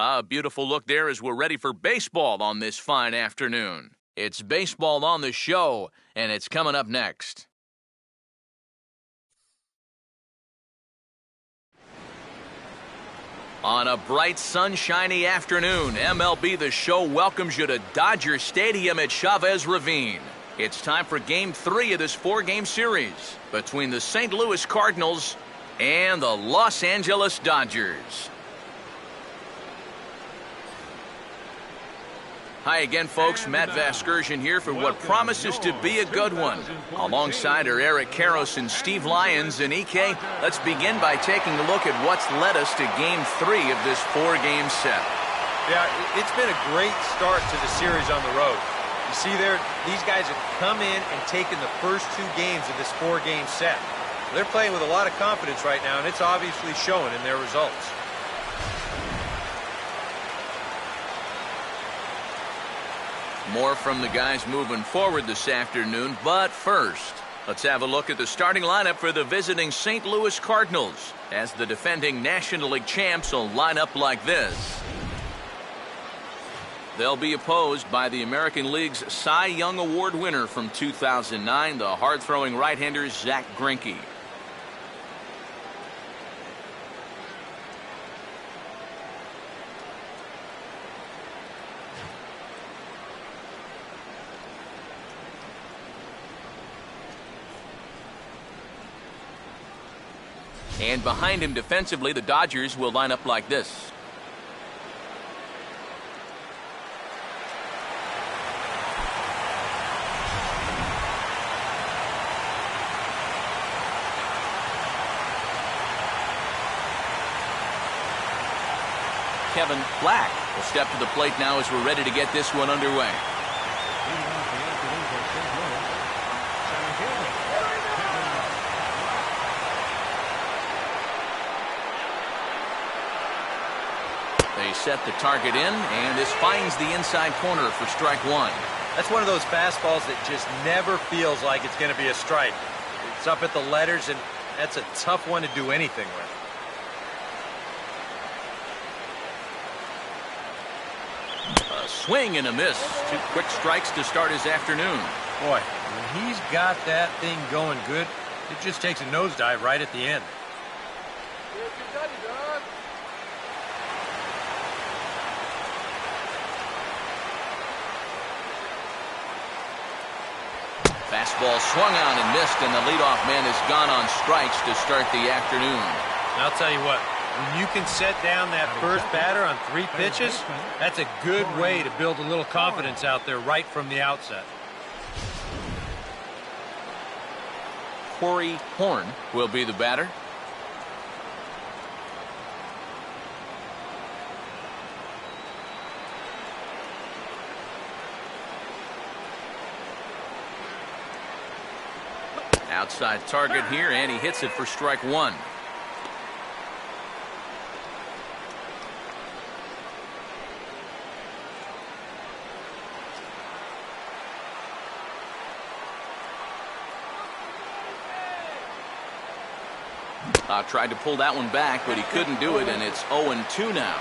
A beautiful look there as we're ready for baseball on this fine afternoon. It's baseball on the show, and it's coming up next. On a bright, sunshiny afternoon, MLB The Show welcomes you to Dodger Stadium at Chavez Ravine. It's time for Game 3 of this 4-game series between the St. Louis Cardinals and the Los Angeles Dodgers. Hi again, folks. Matt Vasgersian here for what promises to be a good one. Alongside are Eric Karros and Steve Lyons. And EK, let's begin by taking a look at what's led us to Game 3 of this 4-game set. Yeah, it's been a great start to the series on the road. You see there, these guys have come in and taken the first 2 games of this 4-game set. They're playing with a lot of confidence right now, and it's obviously showing in their results. More from the guys moving forward this afternoon, but first, let's have a look at the starting lineup for the visiting St. Louis Cardinals, as the defending National League champs will line up like this. They'll be opposed by the American League's Cy Young Award winner from 2009, the hard-throwing right-hander Zach Greinke. And behind him defensively, the Dodgers will line up like this. Kevin Black will step to the plate now as we're ready to get this one underway. They set the target in, and this finds the inside corner for strike 1. That's one of those fastballs that just never feels like it's going to be a strike. It's up at the letters, and that's a tough one to do anything with. A swing and a miss. 2 quick strikes to start his afternoon. Boy, when he's got that thing going good, it just takes a nosedive right at the end. Fastball swung on and missed, and the leadoff man has gone on strikes to start the afternoon. And I'll tell you what, when you can set down that first batter on 3 pitches, that's a good way to build a little confidence out there right from the outset. Corey Horn will be the batter. Outside target here, and he hits it for strike 1. Tried to pull that one back, but he couldn't do it, and it's 0-2 now.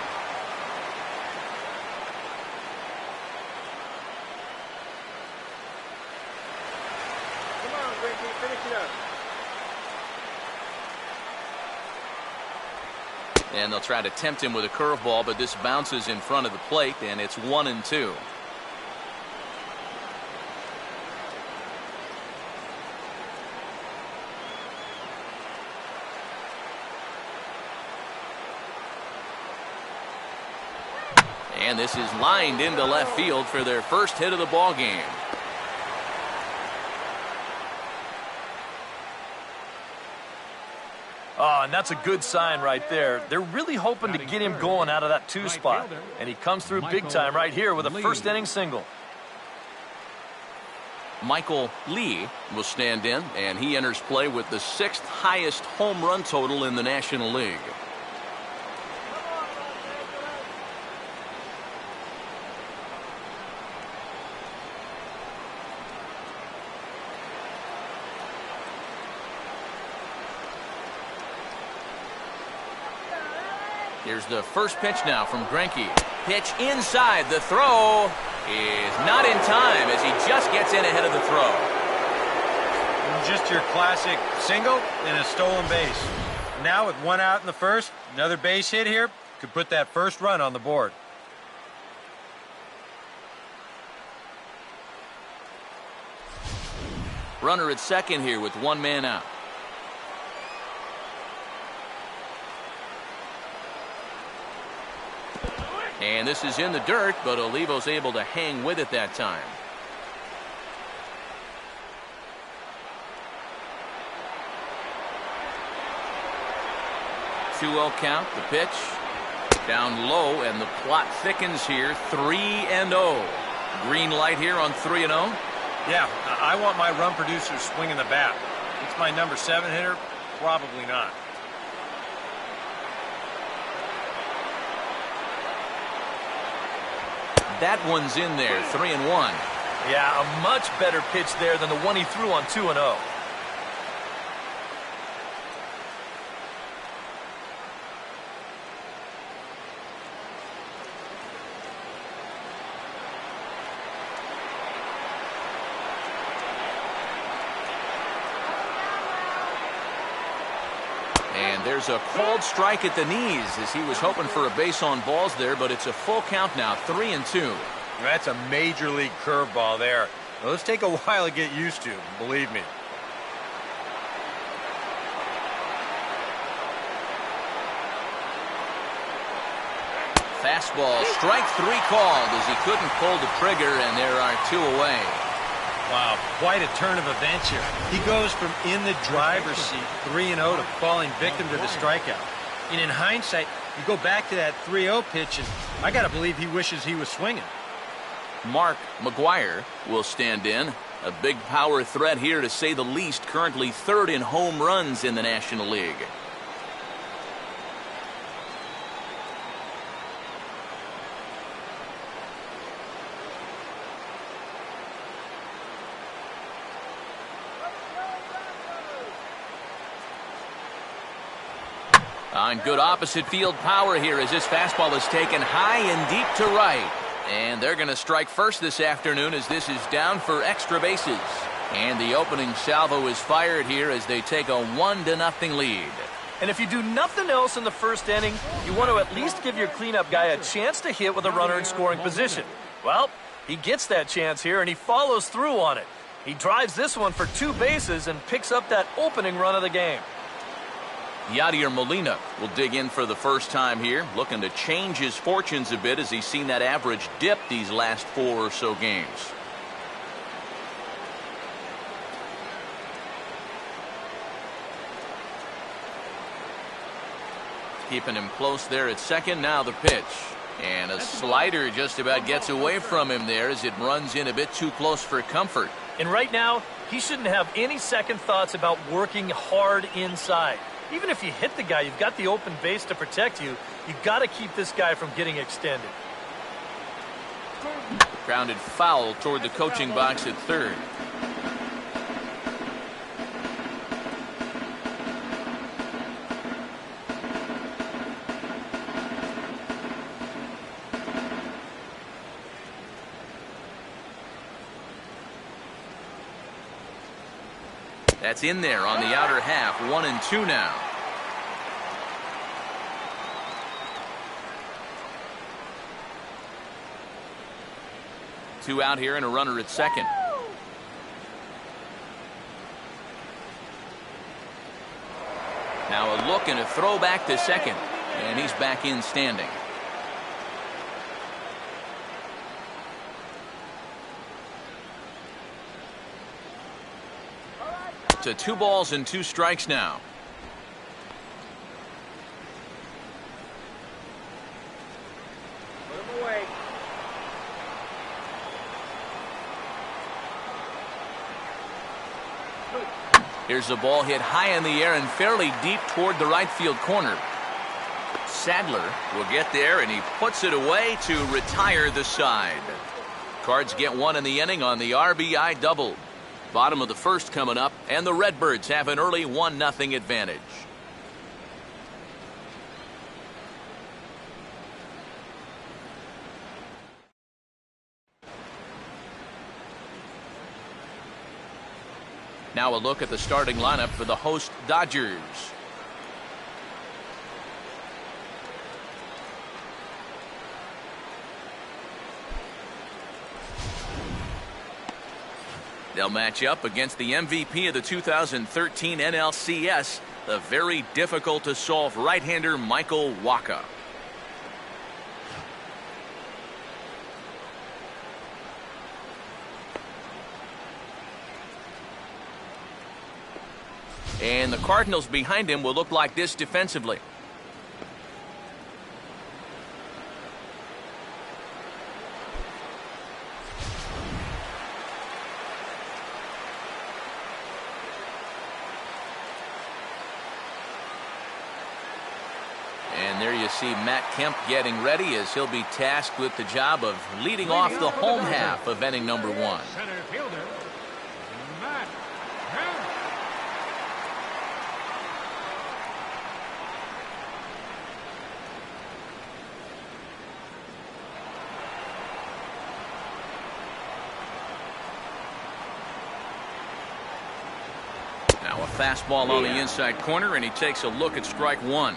And they'll try to tempt him with a curveball, but this bounces in front of the plate, and it's 1-2. And this is lined into left field for their first hit of the ball game. Oh, and that's a good sign right there. They're really hoping to get him going out of that 2 spot. And he comes through big time right here with a first-inning single. Michael Lee will stand in, and he enters play with the 6th highest home run total in the National League. Here's the first pitch now from Greinke. Pitch inside. The throw is not in time as he just gets in ahead of the throw. Just your classic single and a stolen base. Now with one out in the first, another base hit here could put that first run on the board. Runner at second here with one man out. And this is in the dirt, but Olivo's able to hang with it that time. 2-0 count, the pitch. Down low, and the plot thickens here. 3-0. Green light here on 3-0. Yeah, I want my run producer swinging the bat. It's my number 7 hitter? Probably not. That one's in there, 3-1. Yeah, a much better pitch there than the one he threw on 2-0. And there's a called strike at the knees as he was hoping for a base on balls there, but it's a full count now, 3-2. That's a major league curveball there. Those take a while to get used to, believe me. Fastball, strike 3 called as he couldn't pull the trigger, and there are 2 away. Wow, quite a turn of events here. He goes from in the driver's seat, 3-0, to falling victim to the strikeout. And in hindsight, you go back to that 3-0 pitch, and I got to believe he wishes he was swinging. Mark McGuire will stand in. A big power threat here, to say the least, currently 3rd in home runs in the National League. On good opposite field power here as this fastball is taken high and deep to right. And they're going to strike first this afternoon as this is down for extra bases. And the opening salvo is fired here as they take a 1-0 lead. And if you do nothing else in the first inning, you want to at least give your cleanup guy a chance to hit with a runner in scoring position. Well, he gets that chance here, and he follows through on it. He drives this one for 2 bases and picks up that opening run of the game. Yadier Molina will dig in for the first time here, looking to change his fortunes a bit as he's seen that average dip these last 4 or so games. Keeping him close there at second. Now the pitch. And a slider just about gets away from him there as it runs in a bit too close for comfort. And right now, he shouldn't have any second thoughts about working hard inside. Even if you hit the guy, you've got the open base to protect you. You've got to keep this guy from getting extended. Grounded foul toward the coaching box at third. That's in there on the outer half. 1-2 now. Two out here and a runner at second. Now a look and a throw back to second. And he's back in standing. To 2 balls and 2 strikes now. Put him away. Here's the ball hit high in the air and fairly deep toward the right field corner. Sadler will get there, and he puts it away to retire the side. Cards get 1 in the inning on the RBI double. Bottom of the first coming up, and the Redbirds have an early 1-0 advantage. Now a look at the starting lineup for the host Dodgers. They'll match up against the MVP of the 2013 NLCS, the very difficult to solve right-hander Michael Wacha. And the Cardinals behind him will look like this defensively. And there you see Matt Kemp getting ready as he'll be tasked with the job of leading off the home half of inning number 1. Center fielder, Matt Kemp. Now a fastball on the inside corner, and he takes a look at strike 1.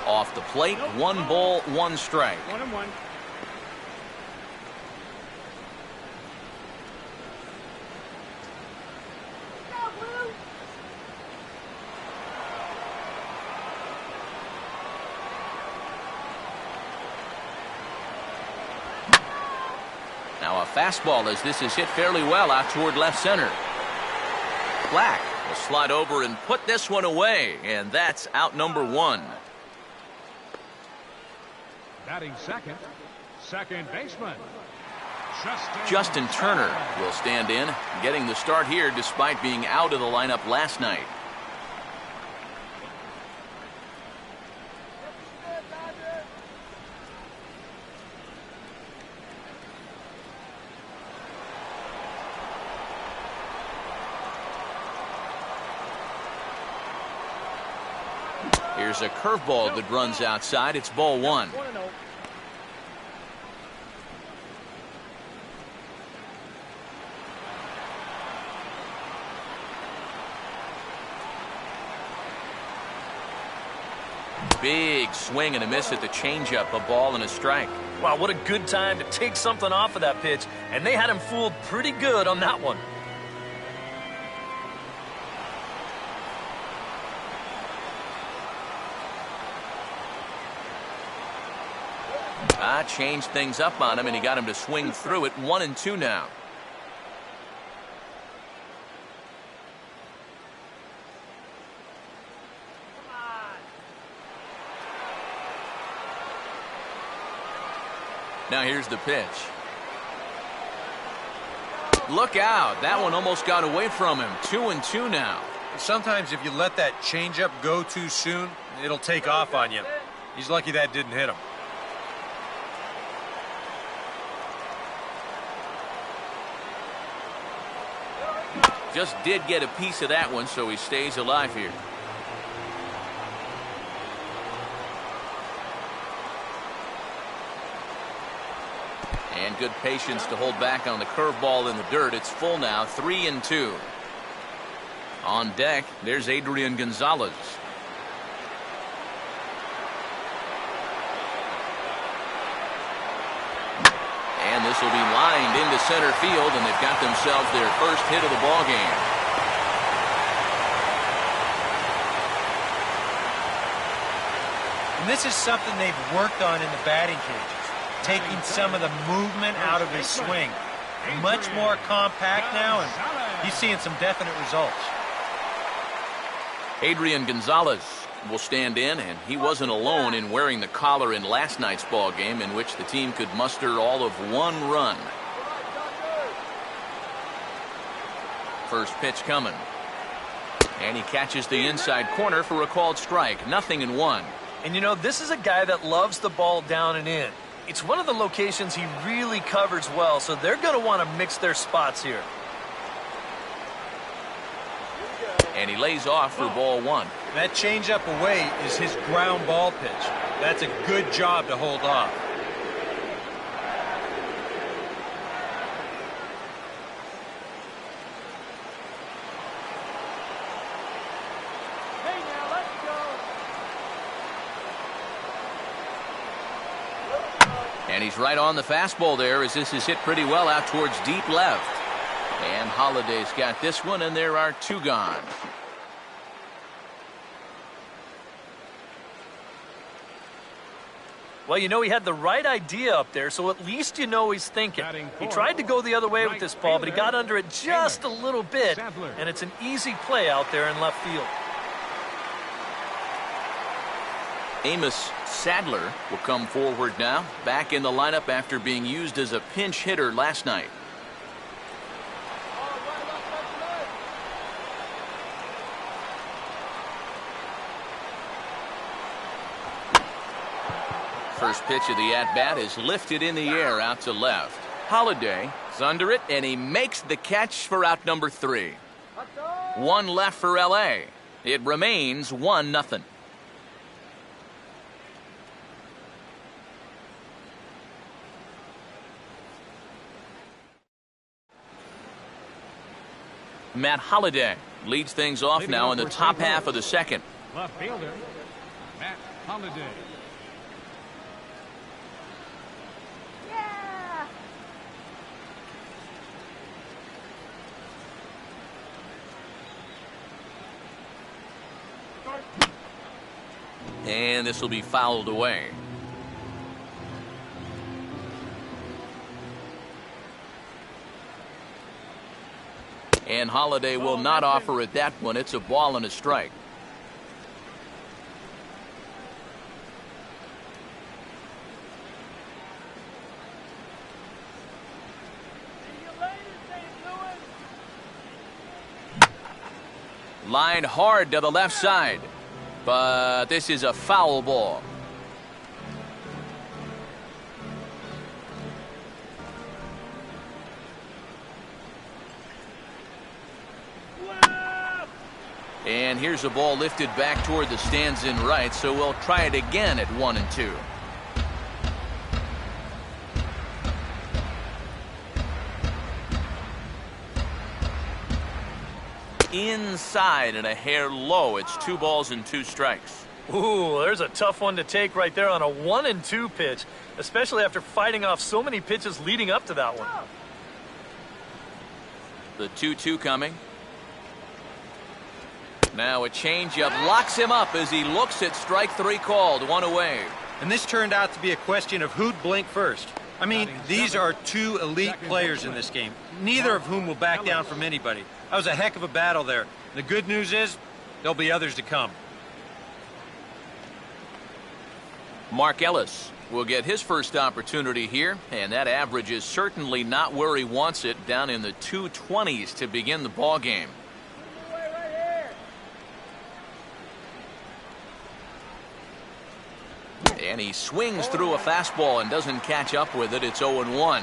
Off the plate, 1 ball, 1 strike. 1-1. Now a fastball as this is hit fairly well out toward left center. Black will slide over and put this one away, and that's out number 1. Batting second, second baseman, Justin Turner will stand in, getting the start here despite being out of the lineup last night. Here's a curveball that runs outside. It's ball 1. Big swing and a miss at the changeup, a ball and a strike. Wow, what a good time to take something off of that pitch, and they had him fooled pretty good on that one. Changed things up on him, and he got him to swing through it. 1-2 now. Now here's the pitch. Look out. That one almost got away from him. 2-2 now. Sometimes if you let that changeup go too soon, it'll take off on you. He's lucky that didn't hit him. Just did get a piece of that one, so he stays alive here. And good patience to hold back on the curveball in the dirt. It's full now, 3-2. On deck, there's Adrian Gonzalez. And this will be lined into center field, and they've got themselves their first hit of the ball game. And this is something they've worked on in the batting cages, taking some of the movement out of his swing. Much more compact now, and he's seeing some definite results. Adrian Gonzalez will stand in, and he wasn't alone in wearing the collar in last night's ball game, in which the team could muster all of 1 run. First pitch coming. And he catches the inside corner for a called strike. 0-1. And you know, this is a guy that loves the ball down and in. It's one of the locations he really covers well, so they're going to want to mix their spots here. And he lays off for ball 1. That changeup away is his ground ball pitch. That's a good job to hold off. And he's right on the fastball there as this is hit pretty well out towards deep left. And Holliday's got this one, and there are 2 gone. Well, you know, he had the right idea up there, so at least you know he's thinking. He tried to go the other way with this ball, but he got under it just a little bit, and it's an easy play out there in left field. Amos Sadler will come forward now, back in the lineup after being used as a pinch hitter last night. First pitch of the at-bat is lifted in the air out to left. Holliday is under it, and he makes the catch for out number 3. 1 left for L.A. It remains 1-0. Matt Holliday leads things off now in the top half of the second. Left fielder, Matt Holliday. And this will be fouled away. And Holliday will not offer it that one. It's a ball and a strike. Line hard to the left side. But this is a foul ball. And here's a ball lifted back toward the stands in right, so we'll try it again at 1-2. Inside and a hair low. It's 2 balls and 2 strikes. Ooh, there's a tough one to take right there on a 1-2 pitch, especially after fighting off so many pitches leading up to that one. The 2-2 coming. Now a changeup locks him up as he looks at strike 3 called. 1 away. And this turned out to be a question of who'd blink first. I mean, these are 2 elite players in this game, neither of whom will back down from anybody. That was a heck of a battle there. The good news is there'll be others to come. Mark Ellis will get his first opportunity here, and that average is certainly not where he wants it, down in the 220s to begin the ball game. And he swings through a fastball and doesn't catch up with it. It's 0-1.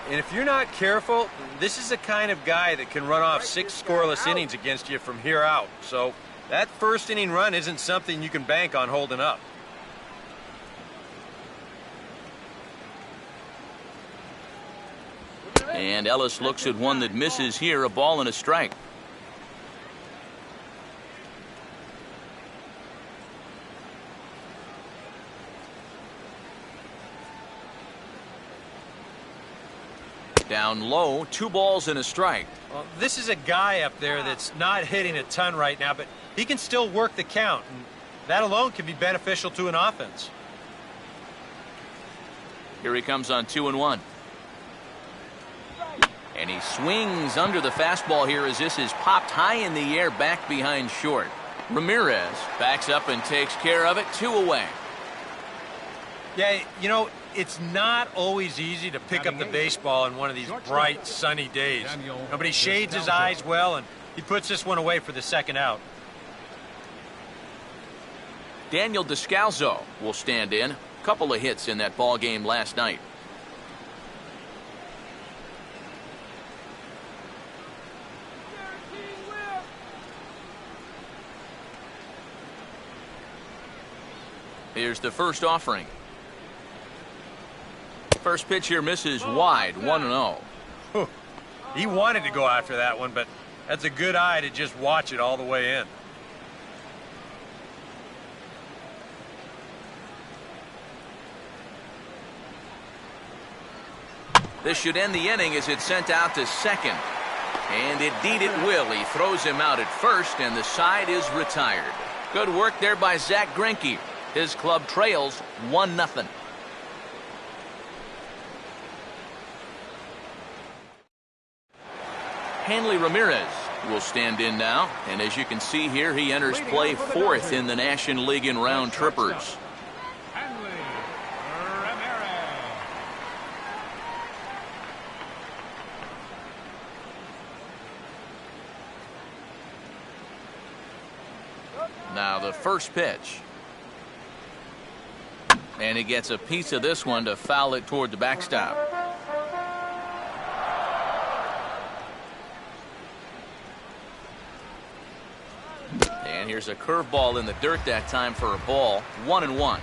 And if you're not careful, this is the kind of guy that can run off 6 scoreless innings against you from here out. So that first inning run isn't something you can bank on holding up. And Ellis looks at one that misses here, a ball and a strike. Down low, 2 balls and a strike. Well, this is a guy up there that's not hitting a ton right now, but he can still work the count, and that alone can be beneficial to an offense. Here he comes on 2-1. And he swings under the fastball here as this is popped high in the air back behind short. Ramirez backs up and takes care of it. 2 away. Yeah, you know, it's not always easy to pick up the baseball on one of these bright, sunny days. Nobody shades his eyes well, and He puts this one away for the second out. Daniel Descalzo will stand in. Couple of hits in that ball game last night. Here's the first offering. First pitch here misses wide, 1-0. He wanted to go after that one, but that's a good eye to just watch it all the way in. This should end the inning as it's sent out to second. And indeed it will. He throws him out at first, and the side is retired. Good work there by Zach Greinke. His club trails 1-0. Hanley Ramirez will stand in now. And as you can see here, he enters play fourth in the National League in round trippers. Now the first pitch. And he gets a piece of this one to foul it toward the backstop. And here's a curveball in the dirt that time for a ball. 1-1.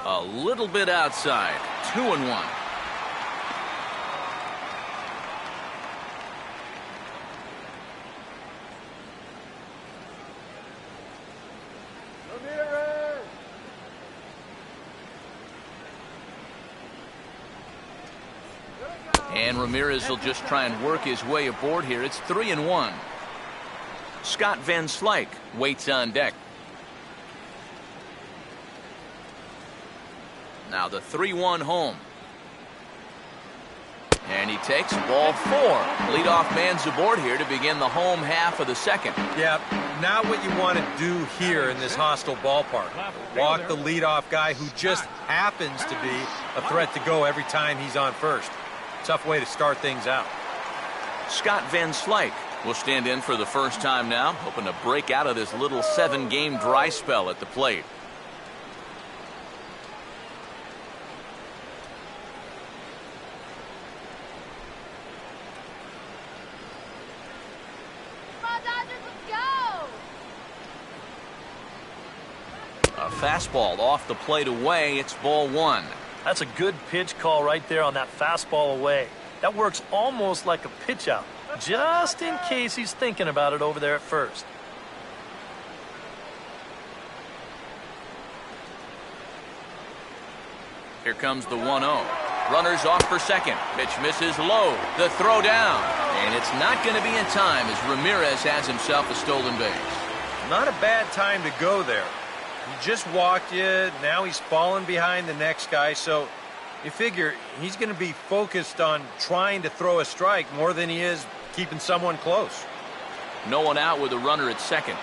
A little bit outside. 2-1. And Ramirez will just try and work his way aboard here. It's 3-1. Scott Van Slyke waits on deck. Now the 3-1 home. And he takes ball 4. Leadoff man's aboard here to begin the home half of the second. Yeah, not what you want to do here in this hostile ballpark. Walk the leadoff guy who just happens to be a threat to go every time he's on first. Tough way to start things out. Scott Van Slyke will stand in for the first time now, hoping to break out of this little 7-game dry spell at the plate. A fastball off the plate away. It's ball 1. That's a good pitch call right there on that fastball away. That works almost like a pitch out, just in case he's thinking about it over there at first. Here comes the 1-0. Runners off for second. Pitch misses low. The throw down. And it's not going to be in time as Ramirez has himself a stolen base. Not a bad time to go there. He just walked you. Now he's falling behind the next guy. So you figure he's going to be focused on trying to throw a strike more than he is keeping someone close. No one out with a runner at second.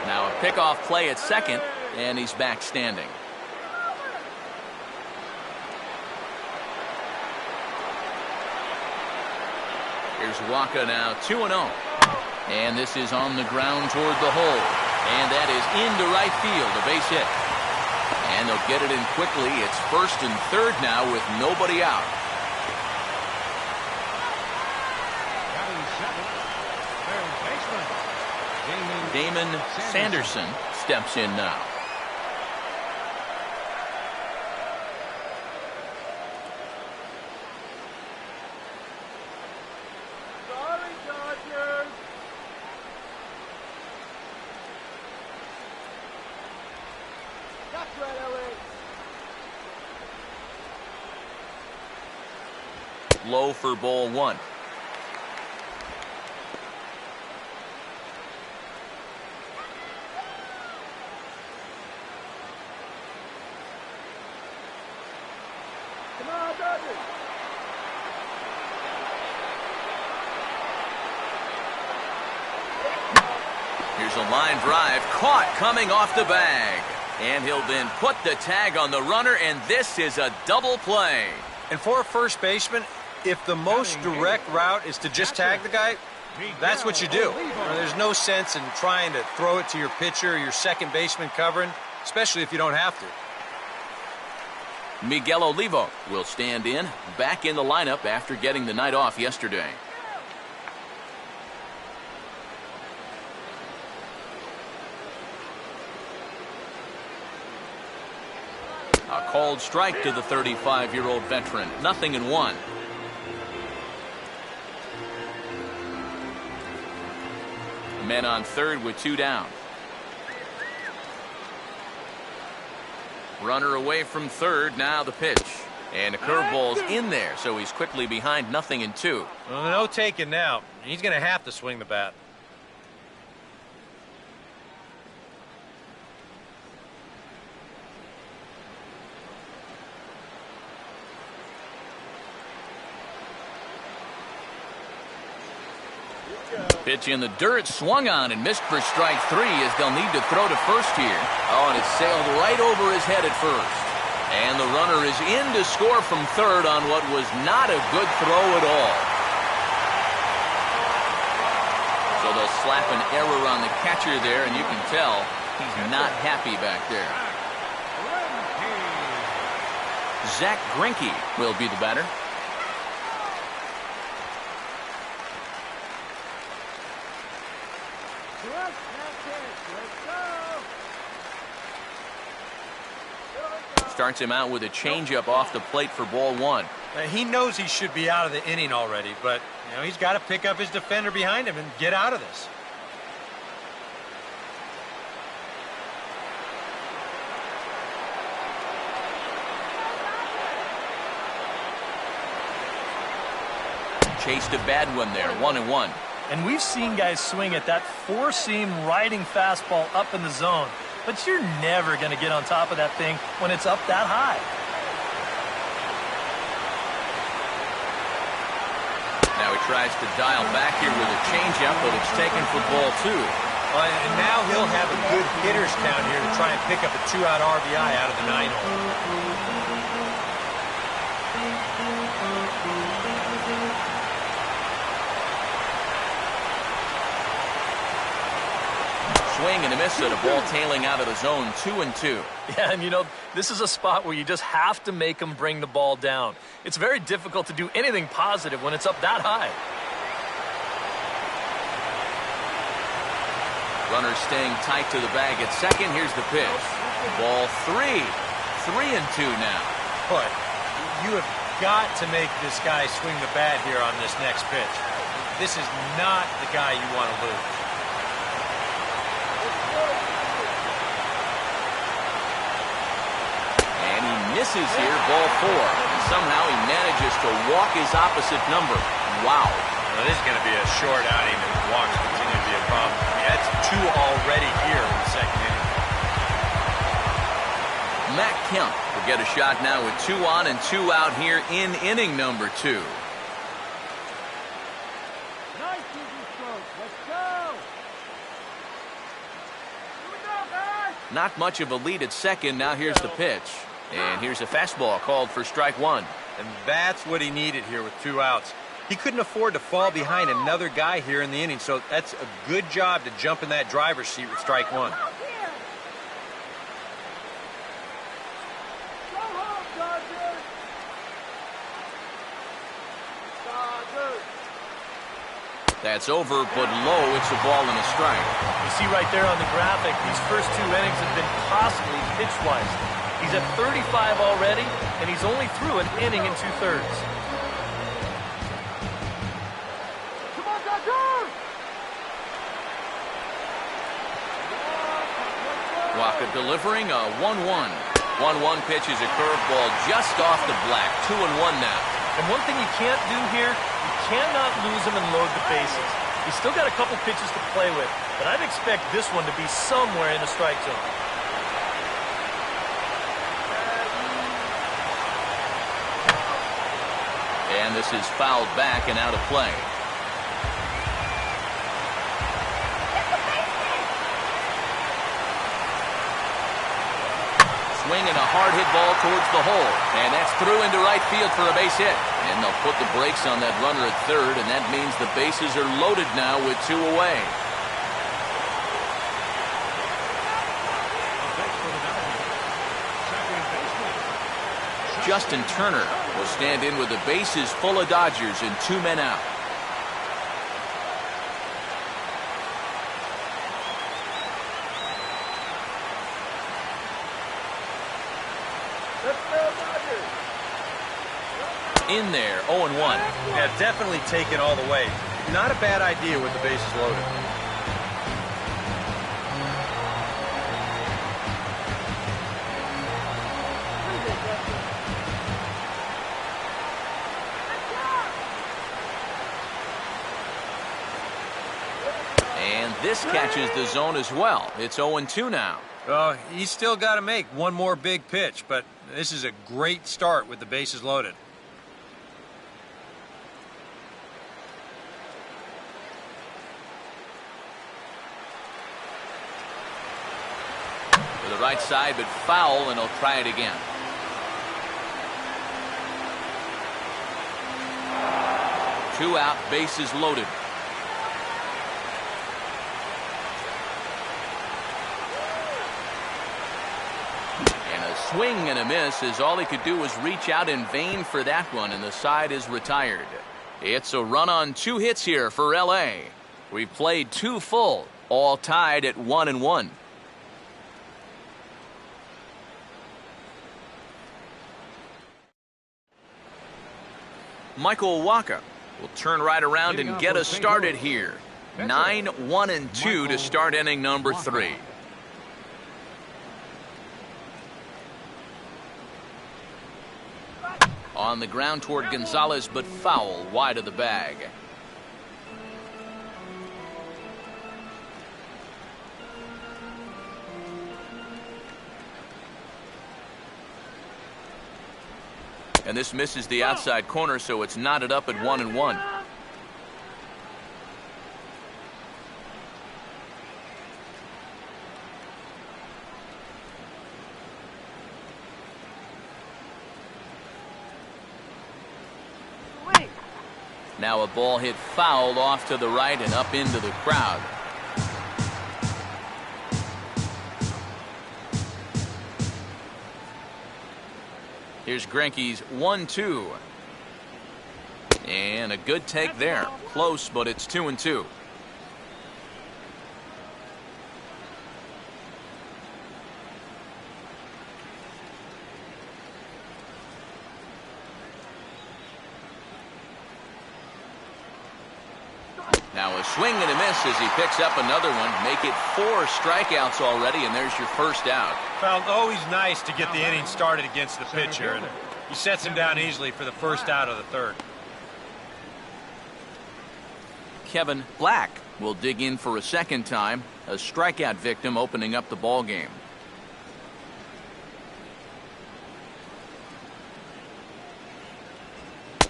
Now a pickoff play at second, and he's back standing. Here's Waka now 2-0. And this is on the ground toward the hole. And that is into right field, a base hit. And they'll get it in quickly. It's first and third now with nobody out. Damon Sanderson steps in now. Low for ball 1. Here's a line drive, caught coming off the bag. And he'll then put the tag on the runner, and this is a double play. And for a first baseman, if the most direct route is to just tag the guy, that's what you do. There's no sense in trying to throw it to your pitcher or your second baseman covering, especially if you don't have to. Miguel Olivo will stand in, back in the lineup after getting the night off yesterday. A called strike to the 35-year-old veteran. 0-1. Men on third with 2 down. Runner away from third. Now the pitch. And the curveball's in there, so he's quickly behind 0-2. Well, no taking now. He's going to have to swing the bat. Pitch in the dirt, swung on and missed for strike 3 as they'll need to throw to first here. Oh, and it sailed right over his head at first. And the runner is in to score from third on what was not a good throw at all. So they'll slap an error on the catcher there, and you can tell he's not happy back there. Zach Greinke will be the batter. Starts him out with a changeup off the plate for ball 1. He knows he should be out of the inning already, but he's got to pick up his defender behind him and get out of this. Chased a bad one there, 1-1. And we've seen guys swing at that four-seam riding fastball up in the zone. But you're never going to get on top of that thing when it's up that high. Now he tries to dial back here with a changeup, but it's taken for ball 2. And now he'll have a good hitter's count here to try and pick up a 2-out RBI out of the 9-hole. Swing and a miss at a ball tailing out of the zone, 2-2. Yeah, and this is a spot where you just have to make them bring the ball down. It's very difficult to do anything positive when it's up that high. Runner staying tight to the bag at second. Here's the pitch. Ball 3. 3-2 now. But you have got to make this guy swing the bat here on this next pitch. This is not the guy you want to lose. Misses here, ball 4. And somehow he manages to walk his opposite number. Wow. Well, this is going to be a short outing, and walks continue to be a problem. That's 2 already here in the second inning. Matt Kemp will get a shot now with 2 on and 2 out here in inning number 2. Not much of a lead at second. Now here's the pitch. And here's a fastball called for strike 1. And that's what he needed here with 2 outs. He couldn't afford to fall behind another guy here in the inning, so that's a good job to jump in that driver's seat with strike 1. That's over, but low. It's a ball and a strike. You see right there on the graphic, these first 2 innings have been costly pitch-wise. He's at 35 already, and he's only through an inning and 2/3. Waka delivering a 1-1. 1-1 pitch is a curveball just off the black. 2-1 now. And one thing you can't do here, you cannot lose him and load the bases. He's still got a couple pitches to play with, but I'd expect this one to be somewhere in the strike zone. And this is fouled back and out of play. swing and a hard hit ball towards the hole. And that's through into right field for a base hit. And they'll put the brakes on that runner at third, and that means the bases are loaded now with 2 away. Justin Turner will stand in with the bases full of Dodgers and 2 men out. In there, 0-1. Yeah, definitely taken all the way. Not a bad idea with the bases loaded. And this catches the zone as well. It's 0-2 now. Well, he's still got to make one more big pitch, but this is a great start with the bases loaded. To the right side, but foul, and he'll try it again. Two out, bases loaded. And a swing and a miss, as all he could do was reach out in vain for that one, and the side is retired. It's a run on 2 hits here for L.A. We've played 2 full, all tied at 1-1. Michael Wacha will turn right around and get us started here. 9-1-2 to start inning number 3. On the ground toward Gonzalez, but foul wide of the bag. And this misses the outside corner, so it's knotted up at 1-1. Now a ball hit foul off to the right and up into the crowd. Here's Greinke's 1-2. And a good take there. Close, but it's 2-2. Now a swing and a miss as he picks up another one. Make it 4 strikeouts already, and there's your first out. Well, always nice to get the inning started against the pitcher, and he sets him down easily for the first out of the third. Kevin Black will dig in for a second time. A strikeout victim opening up the ball game.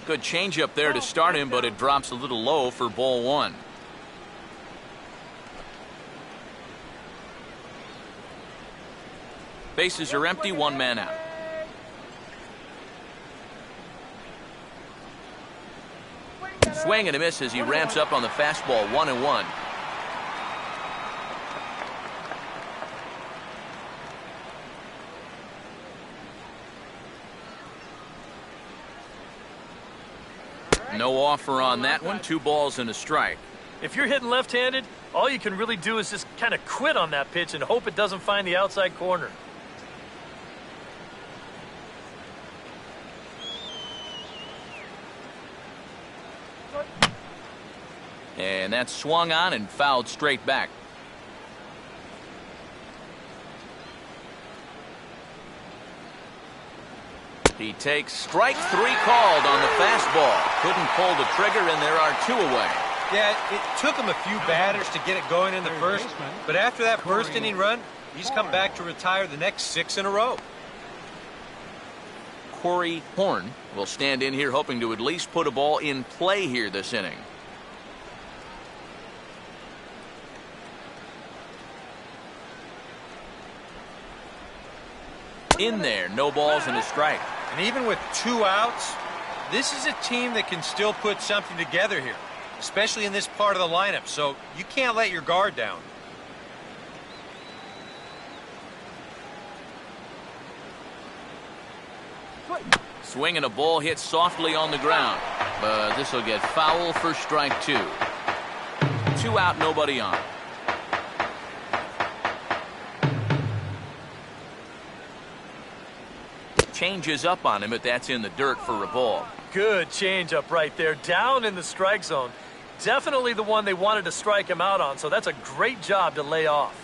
Good changeup there to start him, but it drops a little low for ball 1. Bases are empty, 1 man out. Swing and a miss as he ramps up on the fastball, 1-1. No offer on that one. 2 balls and a strike. If you're hitting left-handed, all you can really do is just kind of quit on that pitch and hope it doesn't find the outside corner. And that's swung on and fouled straight back. He takes strike 3 called on the fastball. Couldn't pull the trigger, and there are 2 away. Yeah, it took him a few batters to get it going in the first, but after that first inning run, he's come back to retire the next 6 in a row. Corey Horn will stand in here hoping to at least put a ball in play here this inning. In there, no balls and a strike. And even with 2 outs, this is a team that can still put something together here, especially in this part of the lineup, so you can't let your guard down. Swing and a ball hit softly on the ground, but this will get foul for strike 2. 2 out, nobody on. Changes up on him, but that's in the dirt for a ball. Good changeup right there, down in the strike zone. Definitely the one they wanted to strike him out on, so that's a great job to lay off.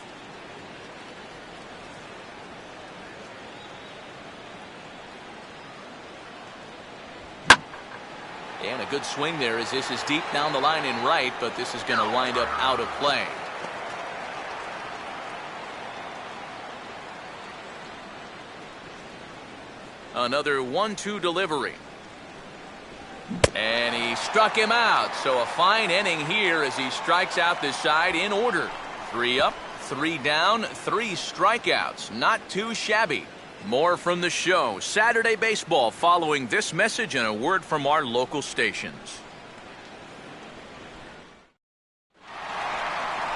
And a good swing there as this is deep down the line in right, but this is going to wind up out of play. Another 1-2 delivery. And he struck him out. So a fine inning here as he strikes out this side in order. 3 up, 3 down, 3 strikeouts. Not too shabby. More from the show. Saturday Baseball following this message and a word from our local stations.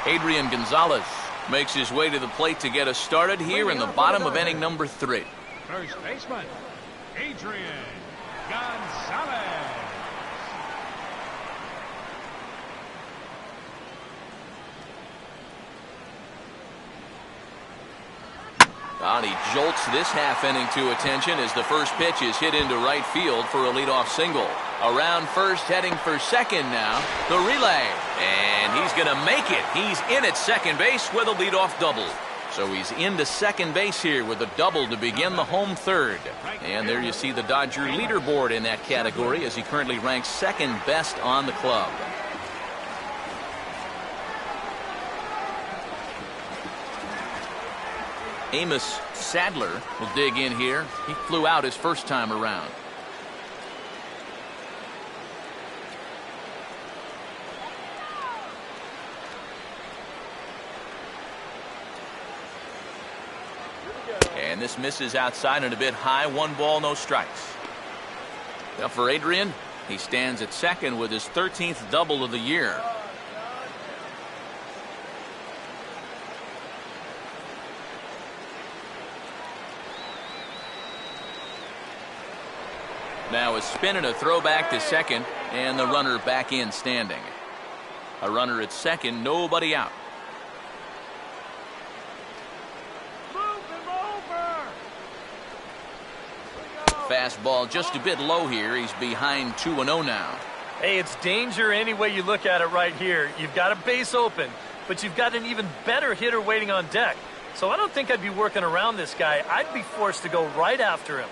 Adrian Gonzalez makes his way to the plate to get us started here in the bottom of inning number 3. First baseman, Adrian Gonzalez. And he jolts this half inning to attention as the first pitch is hit into right field for a leadoff single. Around first, heading for second now. The relay. And he's going to make it. He's in at second base with a leadoff double. So he's into second base here with a double to begin the home third. And there you see the Dodger leaderboard in that category as he currently ranks second best on the club. Amos Sadler will dig in here. He flew out his first time around. And this misses outside and a bit high. 1 ball, no strikes. Now for Adrian, he stands at second with his 13th double of the year. Now a spin and a throw back to second, and the runner back in standing. A runner at second, nobody out. Fastball just a bit low here. He's behind 2-0 now. Hey, it's danger any way you look at it right here. You've got a base open, but you've got an even better hitter waiting on deck. So I don't think I'd be working around this guy. I'd be forced to go right after him.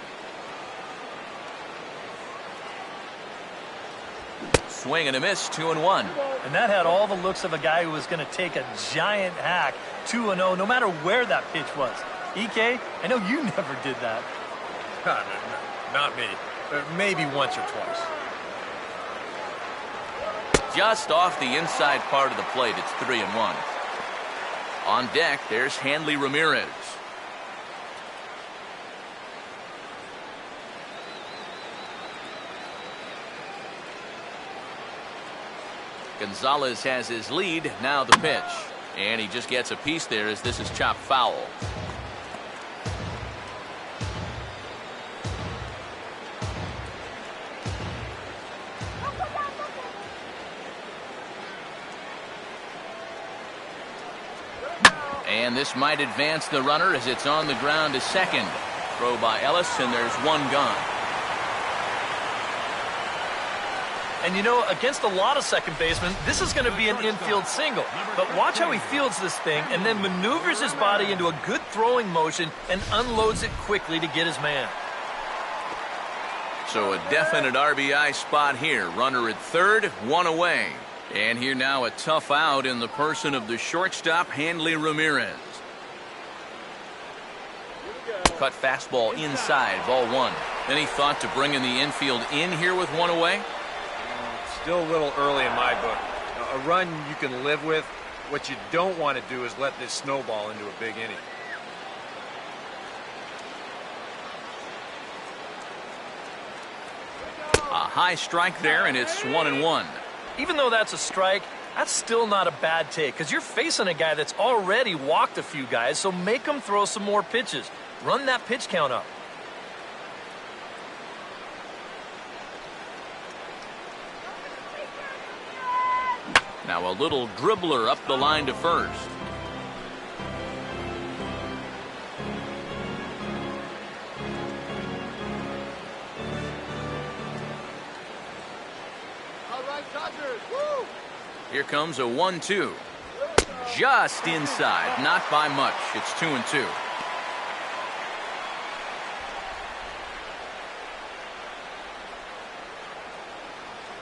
Swing and a miss, 2-1. And that had all the looks of a guy who was going to take a giant hack. 2-0, no matter where that pitch was. EK, I know you never did that. No, not me. Maybe once or twice. Just off the inside part of the plate, it's 3-1. On deck, there's Hanley Ramirez. Gonzalez has his lead. Now the pitch. And he just gets a piece there as this is chopped foul. And this might advance the runner as it's on the ground to second. Throw by Ellis, and there's 1 gone. And you know, against a lot of second basemen, this is going to be an infield single. But watch how he fields this thing and then maneuvers his body into a good throwing motion and unloads it quickly to get his man. So a definite RBI spot here. Runner at third, 1 away. And here now a tough out in the person of the shortstop, Hanley Ramirez. Cut fastball inside, ball 1. Any thought to bringing the infield in here with 1 away? Still a little early in my book. A run you can live with. What you don't want to do is let this snowball into a big inning. high strike there, and it's 1-1. Even though that's a strike, that's still not a bad take because you're facing a guy that's already walked a few guys, so make him throw some more pitches. Run that pitch count up. Now a little dribbler up the line to first. Here comes a 1-2. Just inside, not by much. It's 2-2.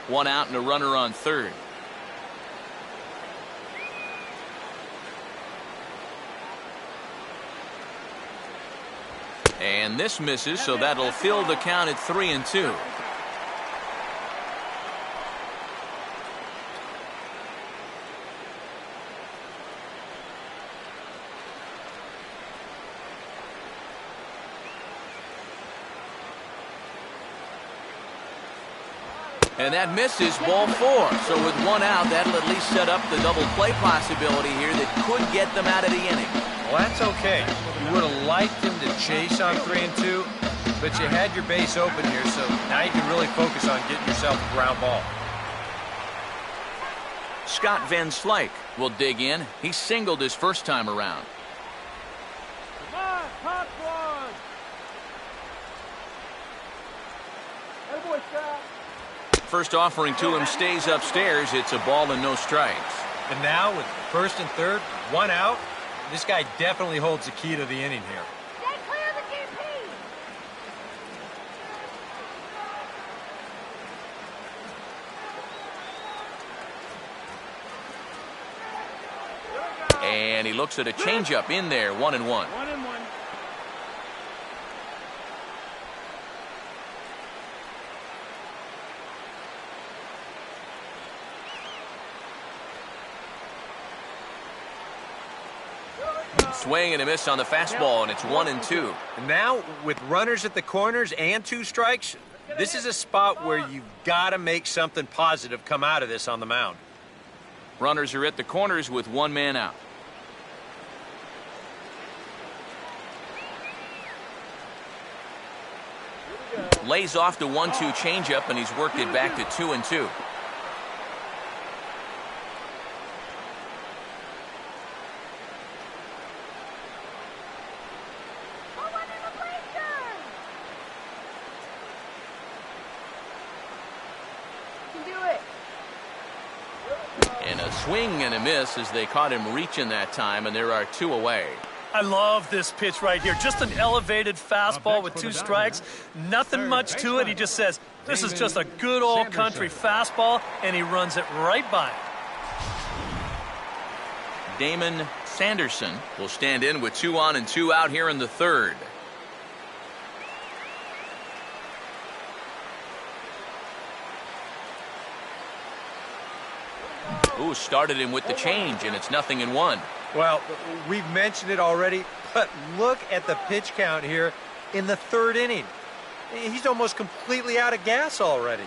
One out and a runner on third. And this misses, so that'll fill the count at 3-2. And that misses, ball 4. So with one out, that'll at least set up the double play possibility here that could get them out of the inning. Well, that's okay. You would have liked him to chase on 3-2, but you had your base open here, so now you can really focus on getting yourself a ground ball. Scott Van Slyke will dig in. He singled his first time around. Come on, pop one. Hey, boy, Scott. First offering to him stays upstairs. It's a ball and no strikes. And now with first and third, one out, this guy definitely holds the key to the inning here. Stay clear of the DP. And he looks at a changeup in there, 1-1. 1-1. Swing and a miss on the fastball, and it's 1-2. And now with runners at the corners and 2 strikes, this is a spot where you've got to make something positive come out of this on the mound. Runners are at the corners with one man out. Lays off the 1-2 changeup, and he's worked it back to 2-2. And a swing and a miss as they caught him reaching that time, and there are 2 away. I love this pitch right here. Just an elevated fastball with 2 strikes. Nothing much to it. He just says, this is just a good old country fastball, and he runs it right by him. Damon Sanderson will stand in with 2 on and 2 out here in the third. Ooh, started him with the change, and it's 0-1. Well, we've mentioned it already, but look at the pitch count here in the third inning. He's almost completely out of gas already.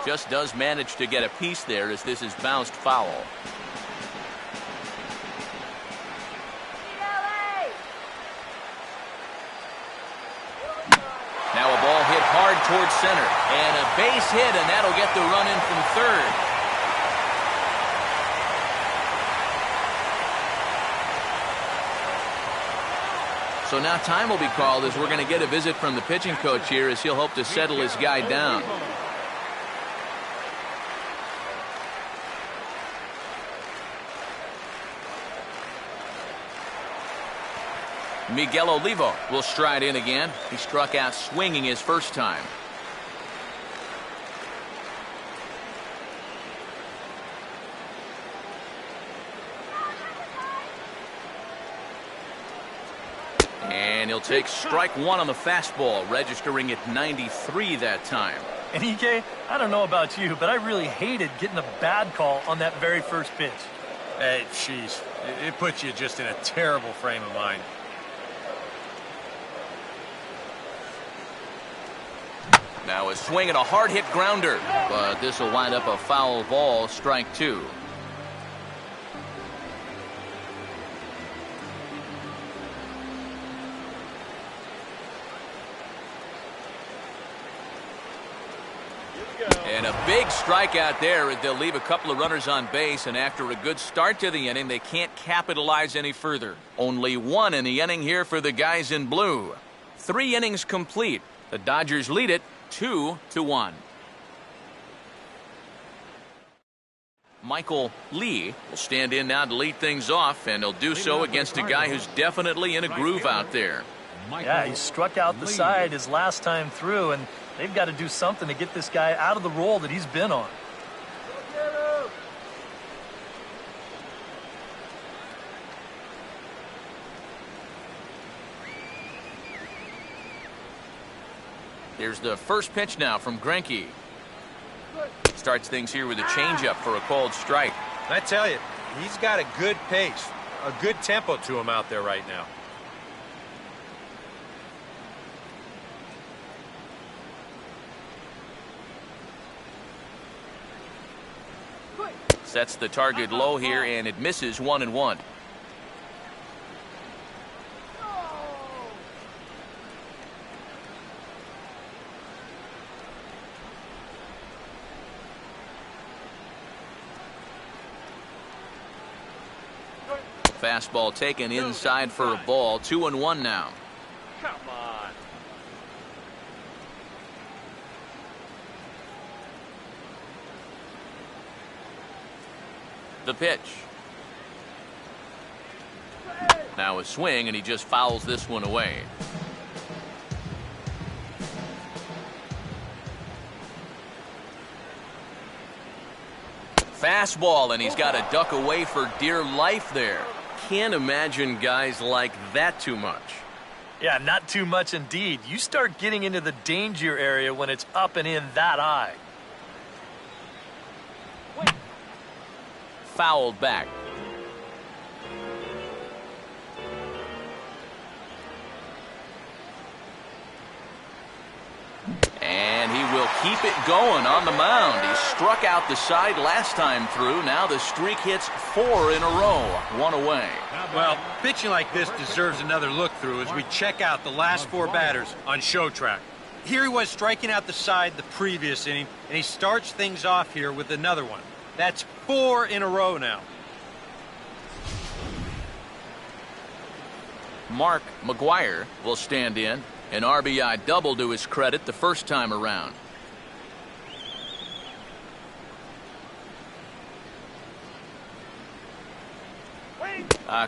Just does manage to get a piece there as this is bounced foul. Now a ball hit hard towards center, and a base hit, and that'll get the run in from third. So now time will be called as we're going to get a visit from the pitching coach here as he'll hope to settle his guy down. Miguel Olivo will stride in again. He struck out swinging his first time. And he'll take strike 1 on the fastball, registering at 93 that time. And EK, I don't know about you, but I really hated getting a bad call on that very first pitch. Hey, jeez. It puts you just in a terrible frame of mind. Now a swing and a hard hit grounder, but this will wind up a foul ball, strike 2. And a big strikeout there as they'll leave a couple of runners on base, and after a good start to the inning, they can't capitalize any further. Only 1 in the inning here for the guys in blue. 3 innings complete. The Dodgers lead it 2-1. Michael Lee will stand in now to lead things off, and he'll do so against a guy who's definitely in a groove out there. Yeah, he struck out the side his last time through, and they've got to do something to get this guy out of the role that he's been on. Here's the first pitch now from Greinke. Starts things here with a changeup for a called strike. I tell you, he's got a good pace, a good tempo to him out there right now. Sets the target low here, and it misses 1-1. Fastball taken inside for a ball. 2-1 now. Come on. The pitch. Now a swing, and he just fouls this one away. Fastball, and he's got to duck away for dear life there. Can't imagine guys like that too much. Yeah, not too much indeed. You start getting into the danger area when it's up and in that high. Fouled back. And he will keep it going on the mound. He struck out the side last time through. Now the streak hits 4 in a row. 1 away. Well, pitching like this deserves another look through as we check out the last 4 batters on show track. Here he was striking out the side the previous inning, and he starts things off here with another one. That's 4 in a row now. Mark McGuire will stand in. An RBI double to his credit the first time around.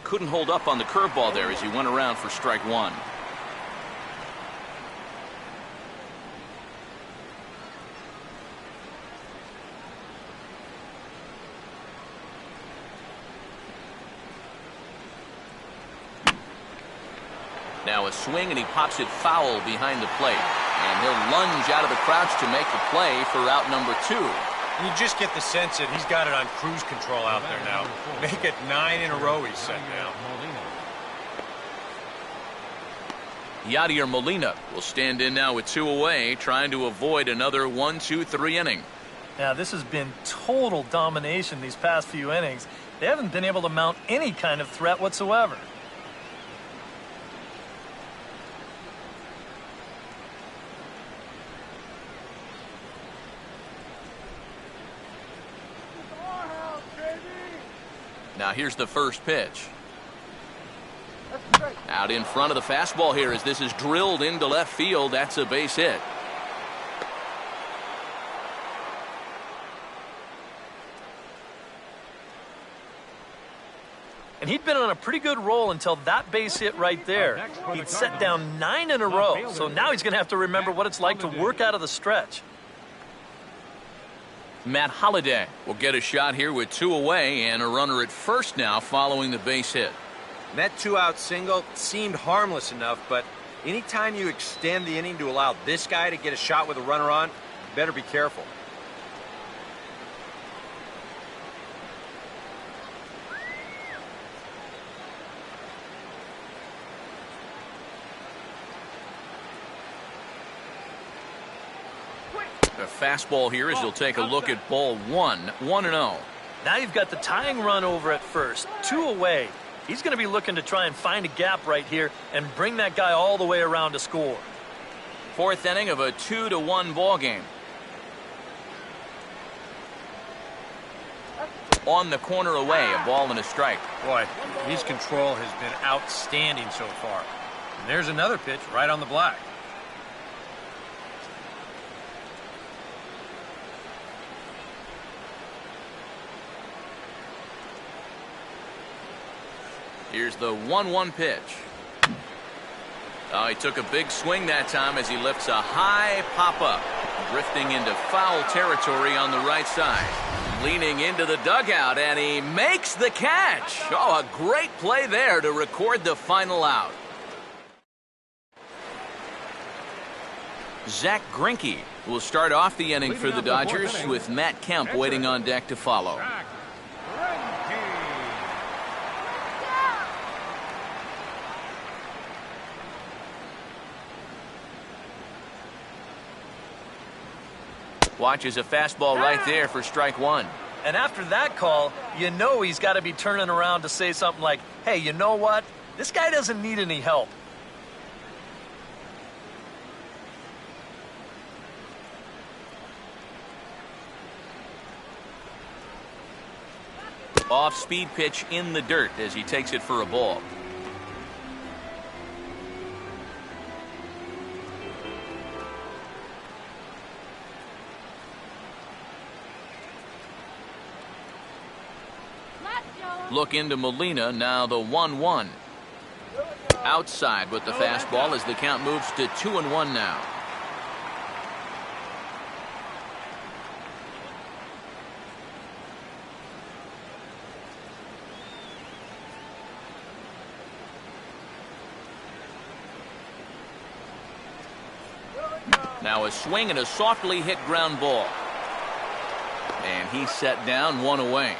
Couldn't hold up on the curveball there as he went around for strike 1. Now a swing, and he pops it foul behind the plate. And he'll lunge out of the crouch to make the play for out number 2. And you just get the sense that he's got it on cruise control out there now. Make it 9 in a row, he's set now. Yadier Molina will stand in now with 2 away, trying to avoid another 1-2-3 inning. Now, this has been total domination these past few innings. They haven't been able to mount any kind of threat whatsoever. Now here's the first pitch. Out in front of the fastball here as this is drilled into left field. That's a base hit. And he'd been on a pretty good roll until that base hit right there. He'd set down 9 in a row, so now he's going to have to remember what it's like to work out of the stretch. Matt Holliday will get a shot here with 2 away and a runner at first now following the base hit. That 2-out single seemed harmless enough, but anytime you extend the inning to allow this guy to get a shot with a runner on, better be careful. The fastball here as you'll take a look at ball one, 1-0. Now you've got the tying run over at first, 2 away. He's going to be looking to try and find a gap right here and bring that guy all the way around to score. 4th inning of a 2-1 ball game. On the corner away, a ball and a strike. Boy, his control has been outstanding so far. And there's another pitch right on the black. Here's the 1-1 pitch. Oh, he took a big swing that time as he lifts a high pop-up. Drifting into foul territory on the right side. Leaning into the dugout, and he makes the catch. Oh, a great play there to record the final out. Zach Greinke will start off the inning for the Dodgers with Matt Kemp waiting on deck to follow. Watches a fastball right there for strike one. And after that call, you know he's got to be turning around to say something like, hey, you know what? This guy doesn't need any help. Off-speed pitch in the dirt as he takes it for a ball. Look into Molina, now the 1-1. Outside with the fastball as the count moves to 2-1 now. Now a swing and a softly hit ground ball. And he's set down, 1 away.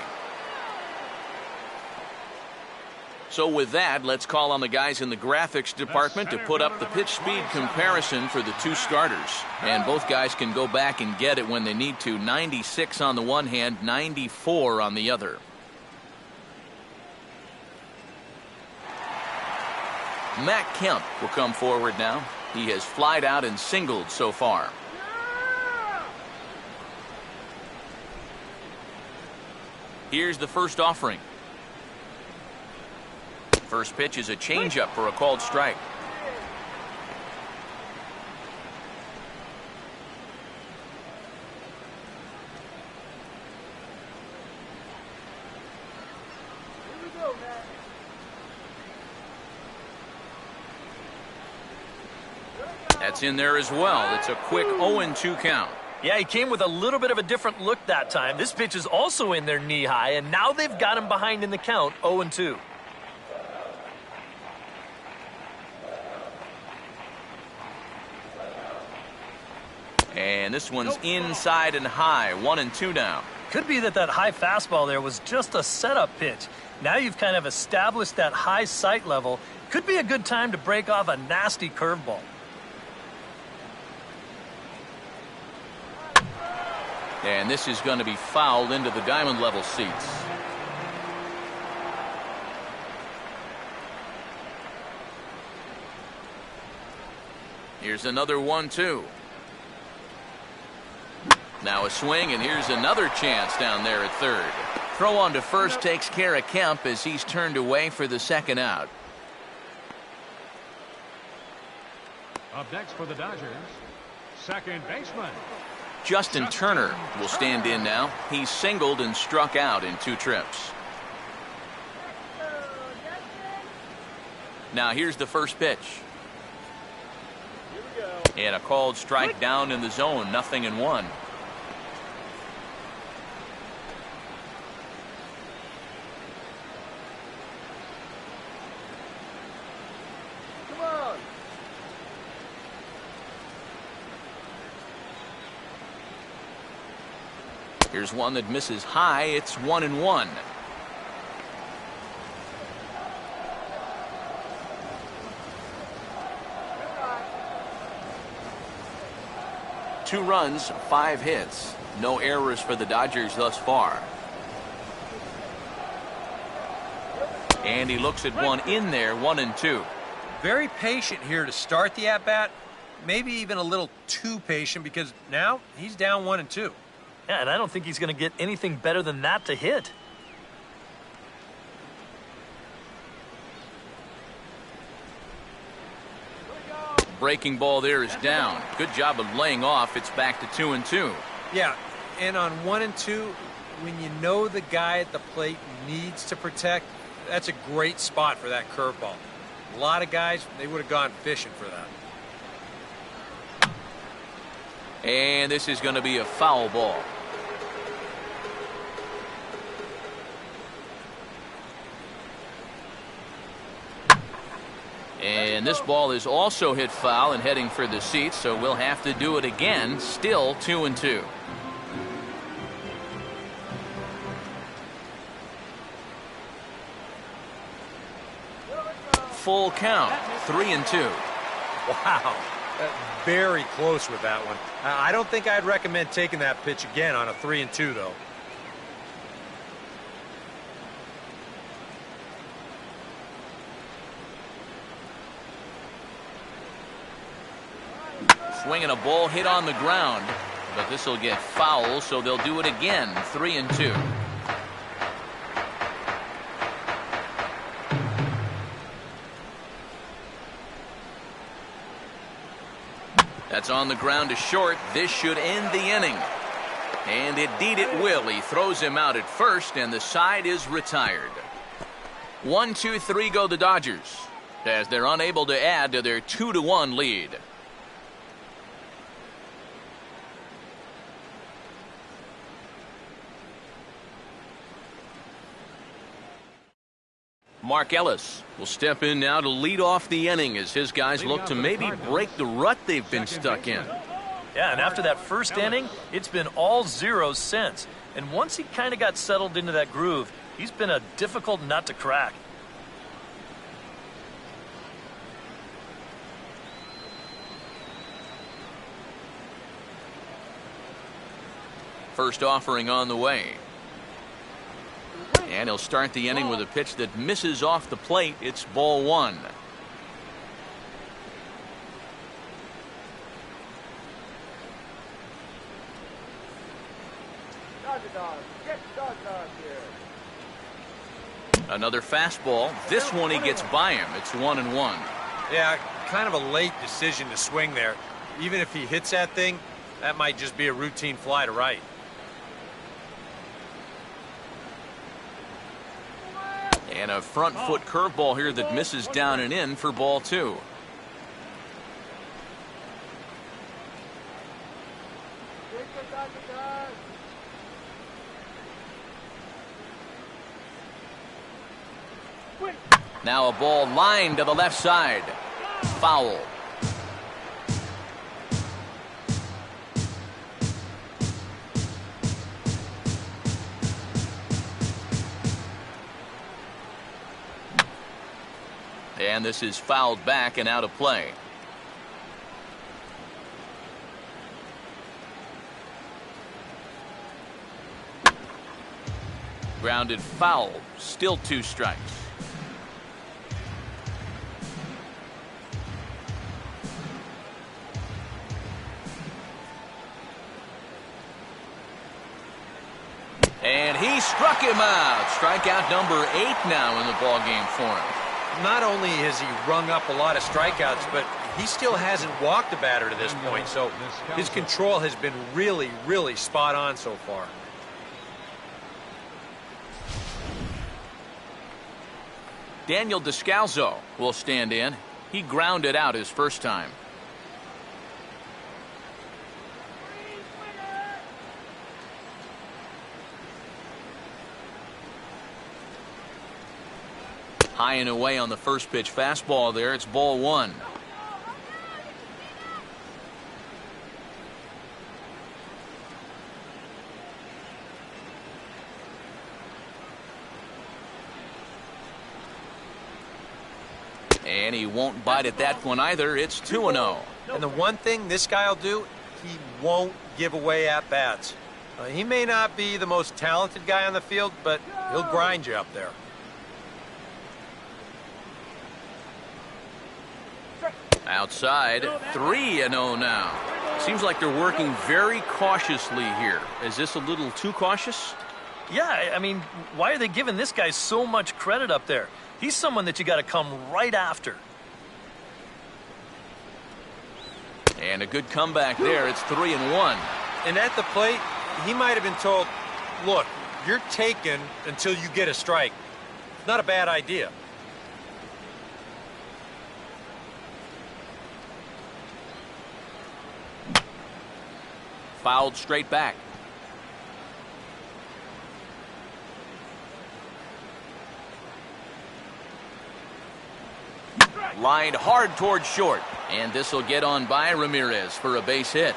So with that, let's call on the guys in the graphics department to put up the pitch speed comparison for the two starters. And both guys can go back and get it when they need to. 96 on the one hand, 94 on the other. Matt Kemp will come forward now. He has flied out and singled so far. Here's the first offering. First pitch is a changeup for a called strike. That's in there as well. It's a quick 0-2 count. Yeah, he came with a little bit of a different look that time. This pitch is also in there knee high, and now they've got him behind in the count, 0-2. And this one's inside and high, 1-2 now. Could be that high fastball there was just a setup pitch. Now you've kind of established that high sight level. Could be a good time to break off a nasty curveball. And this is going to be fouled into the diamond level seats. Here's another 1-2. Now a swing, and here's another chance down there at third. Throw on to first takes care of Kemp as he's turned away for the second out. Up next for the Dodgers, second baseman Justin Turner will stand in now. He's singled and struck out in 2 trips. Now here's the first pitch. And a called strike down in the zone, 0-1. Here's one that misses high. It's 1-1. Two runs, 5 hits. No errors for the Dodgers thus far. And he looks at one in there, 1-2. Very patient here to start the at-bat. Maybe even a little too patient because now he's down 1-2. Yeah, and I don't think he's going to get anything better than that to hit. Breaking ball there is down. Good job of laying off. It's back to 2-2. Yeah, and on 1-2, when you know the guy at the plate needs to protect, that's a great spot for that curveball. A lot of guys, they would have gone fishing for that. And this is going to be a foul ball. And this ball is also hit foul and heading for the seats, so we'll have to do it again. Still 2-2. Full count, 3-2. Wow, very close with that one. I don't think I'd recommend taking that pitch again on a 3-2, though. Swinging a ball hit on the ground, but this will get foul, so they'll do it again. 3-2. That's on the ground to short. This should end the inning. And indeed it will. He throws him out at first, and the side is retired. 1-2-3 go the Dodgers, as they're unable to add to their 2-1 lead. Mark Ellis will step in now to lead off the inning as his guys look to maybe break the rut they've been stuck in. Yeah, and after that first inning, it's been all zeros since. And once he kind of got settled into that groove, he's been a difficult nut to crack. First offering on the way. And he'll start the inning with a pitch that misses off the plate. It's ball 1. Another fastball. This one he gets by him. It's 1-1. Yeah, kind of a late decision to swing there. Even if he hits that thing, that might just be a routine fly to right. And a front foot curveball here that misses down and in for ball 2. Now a ball lined to the left side. Foul. And this is fouled back and out of play. Grounded foul. Still 2 strikes. And he struck him out. Strikeout number 8 now in the ballgame for him. Not only has he rung up a lot of strikeouts, but he still hasn't walked a batter to this point, so his control has been really, really spot on so far. Daniel Descalzo will stand in. He grounded out his first time. High and away on the first pitch fastball there. It's ball 1. And he won't bite at that one either. It's 2-0. And the one thing this guy will do, he won't give away at-bats. He may not be the most talented guy on the field, but he'll grind you up there. Outside, 3-0 now. Seems like they're working very cautiously here. Is this a little too cautious? Yeah, I mean, why are they giving this guy so much credit up there? He's someone that you got to come right after. And a good comeback there. It's 3-1. And at the plate, he might have been told, look, you're taken until you get a strike. Not a bad idea. Fouled straight back. Lined hard towards short. And this will get on by Ramirez for a base hit.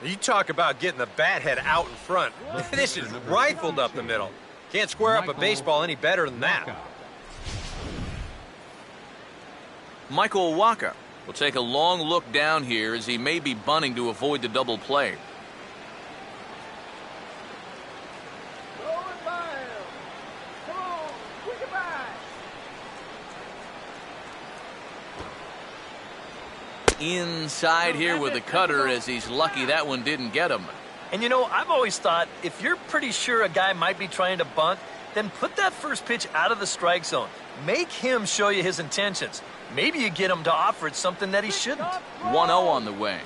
You talk about getting the bat head out in front. This is rifled up the middle. Can't square up a baseball any better than that. Michael Wacha will take a long look down here as he may be bunting to avoid the double play. Inside here with the cutter as he's lucky that one didn't get him. And you know, I've always thought if you're pretty sure a guy might be trying to bunt, then put that first pitch out of the strike zone. Make him show you his intentions. Maybe you get him to offer it something that he shouldn't. 1-0 on the way.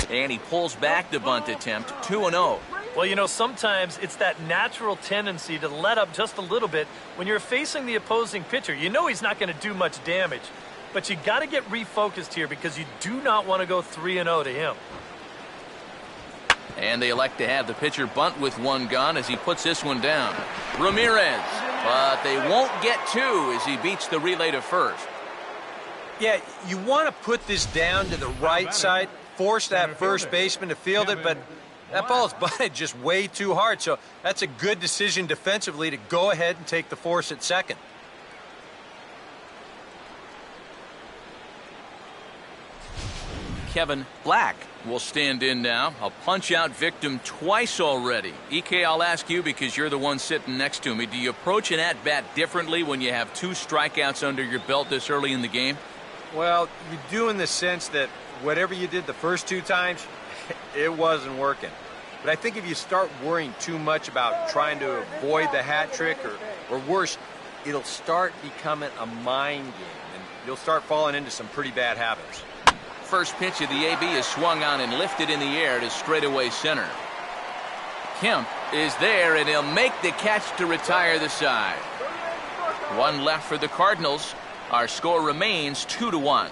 And he pulls back the bunt attempt. 2-0. Well, you know, sometimes it's that natural tendency to let up just a little bit when you're facing the opposing pitcher. You know he's not going to do much damage. But you got to get refocused here because you do not want to go 3-0 to him. And they elect to have the pitcher bunt with one gone as he puts this one down. Ramirez. But they won't get two as he beats the relay to first. Yeah, you want to put this down to the right side, force that first baseman to field it, but that ball is butted just way too hard. So that's a good decision defensively to go ahead and take the force at second. Kevin Black will stand in now. A punch-out victim twice already. EK, I'll ask you because you're the one sitting next to me. Do you approach an at-bat differently when you have two strikeouts under your belt this early in the game? Well, you do in the sense that whatever you did the first two times, it wasn't working. But I think if you start worrying too much about trying to avoid the hat trick or worse, it'll start becoming a mind game, and you'll start falling into some pretty bad habits. First pitch of the AB is swung on and lifted in the air to straightaway center. Kemp is there, and he'll make the catch to retire the side. One left for the Cardinals. Our score remains 2-1.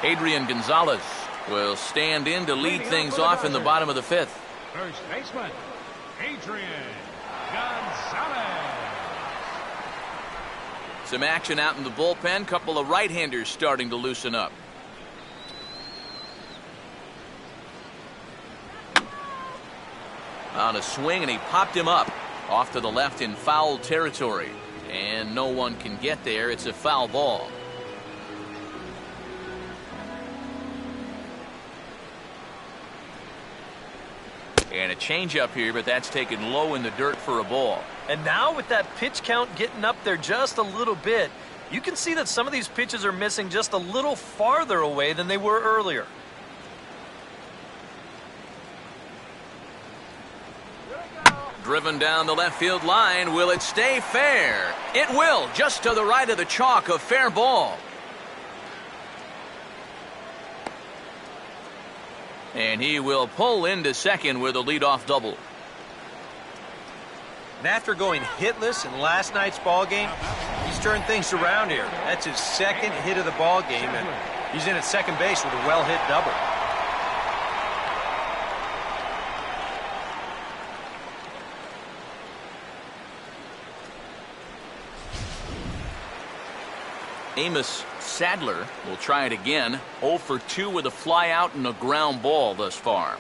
Adrian Gonzalez will stand in to lead things off in the bottom of the fifth. First baseman, Adrian Gonzalez. Some action out in the bullpen. Couple of right-handers starting to loosen up. On a swing, and he popped him up off to the left in foul territory. And no one can get there. It's a foul ball. And a changeup here, but that's taken low in the dirt for a ball. And now with that pitch count getting up there just a little bit, you can see that some of these pitches are missing just a little farther away than they were earlier. Driven down the left field line. Will it stay fair? It will, just to the right of the chalk, a fair ball. And he will pull into second with a leadoff double. And after going hitless in last night's ball game, he's turned things around here. That's his second hit of the ball game, and he's in at second base with a well-hit double. Amos Sadler will try it again. 0 for 2 with a fly out and a ground ball thus far.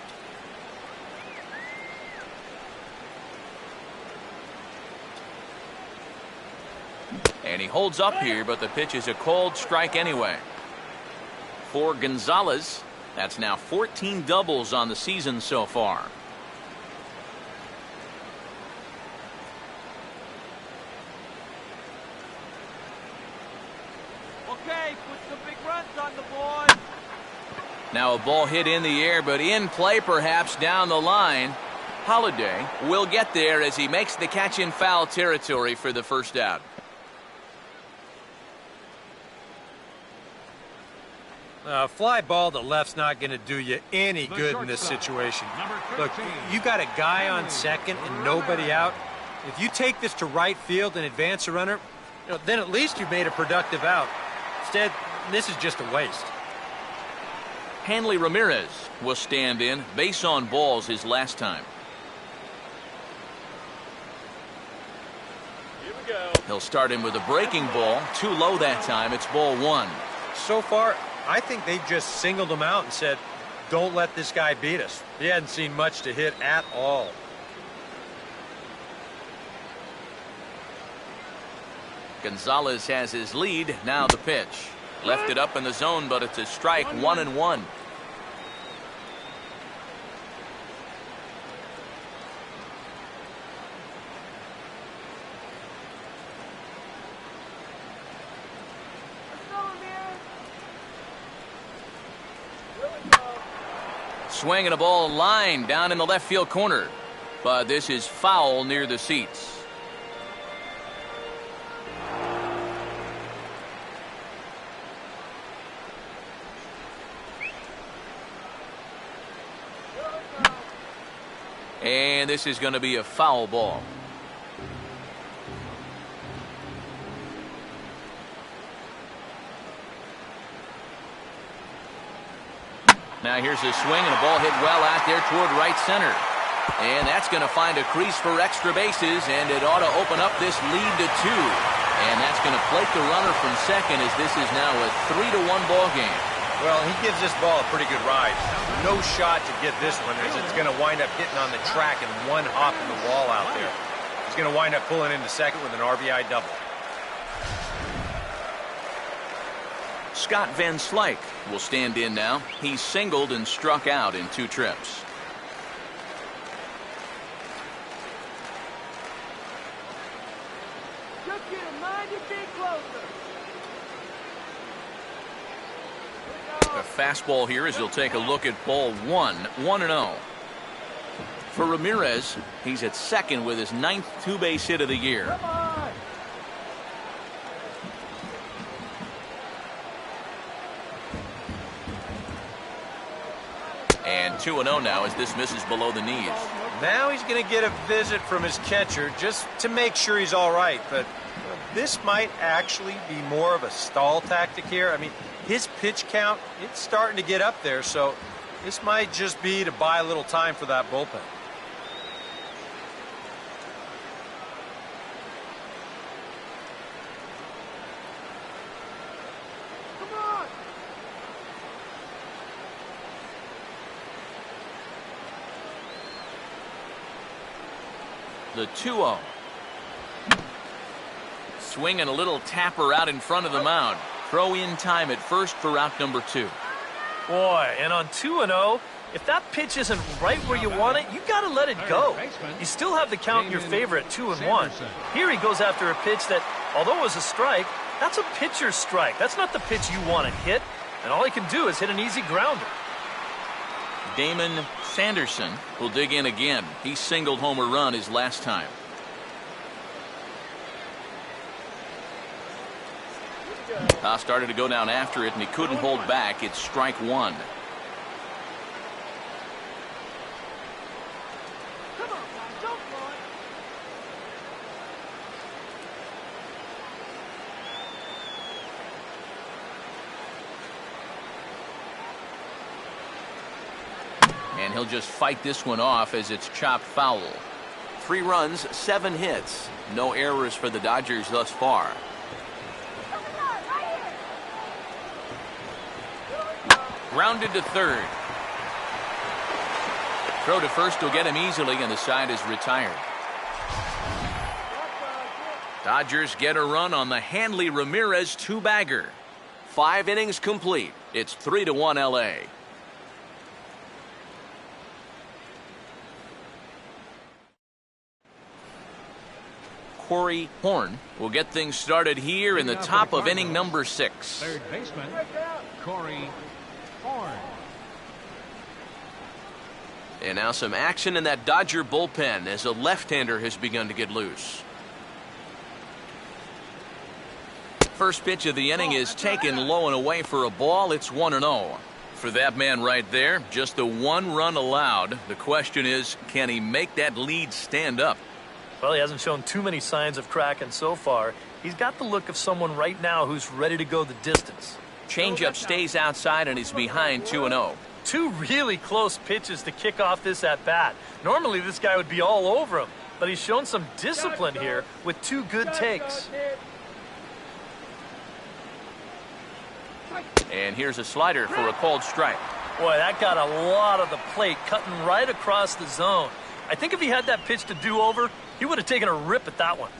And he holds up here, but the pitch is a cold strike anyway. For Gonzalez, that's now 14 doubles on the season so far. Okay, put some big runs on the board. Now a ball hit in the air, but in play perhaps down the line. Holiday will get there as he makes the catch in foul territory for the first out. Fly ball to left's not going to do you any good in this situation. Look, you got a guy on second and nobody out. If you take this to right field and advance a runner, then at least you've made a productive out. Instead, this is just a waste. Hanley Ramirez will stand in. Base on balls his last time. Here we go. He'll start him with a breaking ball. Too low that time. It's ball one. So far, I think they've just singled him out and said, don't let this guy beat us. He hadn't seen much to hit at all. Gonzalez has his lead. Now the pitch. Left it up in the zone, but it's a strike. 1-1. Swinging a ball line down in the left field corner, but this is foul near the seats. And this is going to be a foul ball. Now here's a swing and a ball hit well out there toward right center. And that's going to find a crease for extra bases, and it ought to open up this lead to 2. And that's going to plate the runner from second as this is now a 3-1 ball game. Well, he gives this ball a pretty good ride. No shot to get this one as it's going to wind up hitting on the track and one hop in the wall out there. He's going to wind up pulling into second with an RBI double. Scott Van Slyke will stand in now. He's singled and struck out in 2 trips. Just get a mighty big closer. A fastball here as he'll take a look at ball 1. 1-0. For Ramirez, he's at second with his 9th 2-base hit of the year. Come on. And 2-0 now as this misses below the knees. Now he's going to get a visit from his catcher just to make sure he's all right. But this might actually be more of a stall tactic here. I mean, his pitch count, it's starting to get up there, so this might just be to buy a little time for that bullpen. Come on. The 2-0. Swinging a little tapper out in front of the mound. Throw in time at first for out number 2. Boy, and on 2-0, if that pitch isn't right where you want it, you got to let it go. You still have the count in your favor at 2-1. Here he goes after a pitch that, although it was a strike, that's a pitcher's strike. That's not the pitch you want to hit, and all he can do is hit an easy grounder. Damon Sanderson will dig in again. He singled home a run his last time. Toss started to go down after it, and he couldn't hold back. It's strike 1. Come on, guys, don't run. And he'll just fight this one off as it's chopped foul. 3 runs, 7 hits. No errors for the Dodgers thus far. Grounded to third. Throw to first will get him easily, and the side is retired. Dodgers get a run on the Hanley Ramirez two-bagger. 5 innings complete. It's 3-1 LA. Corey Horn will get things started here in the top of inning number 6. Third baseman, Corey Horn. And now some action in that Dodger bullpen as a left-hander has begun to get loose. First pitch of the inning is taken low and away for a ball. It's 1-0. For that man right there, just the 1 run allowed. The question is, can he make that lead stand up? Well, he hasn't shown too many signs of cracking so far. He's got the look of someone right now who's ready to go the distance. Changeup stays outside and he's behind 2-0. 2 really close pitches to kick off this at-bat. Normally this guy would be all over him, but he's shown some discipline here with 2 good takes. And here's a slider for a called strike. Boy, that got a lot of the plate, cutting right across the zone. I think if he had that pitch to do over, he would have taken a rip at that one.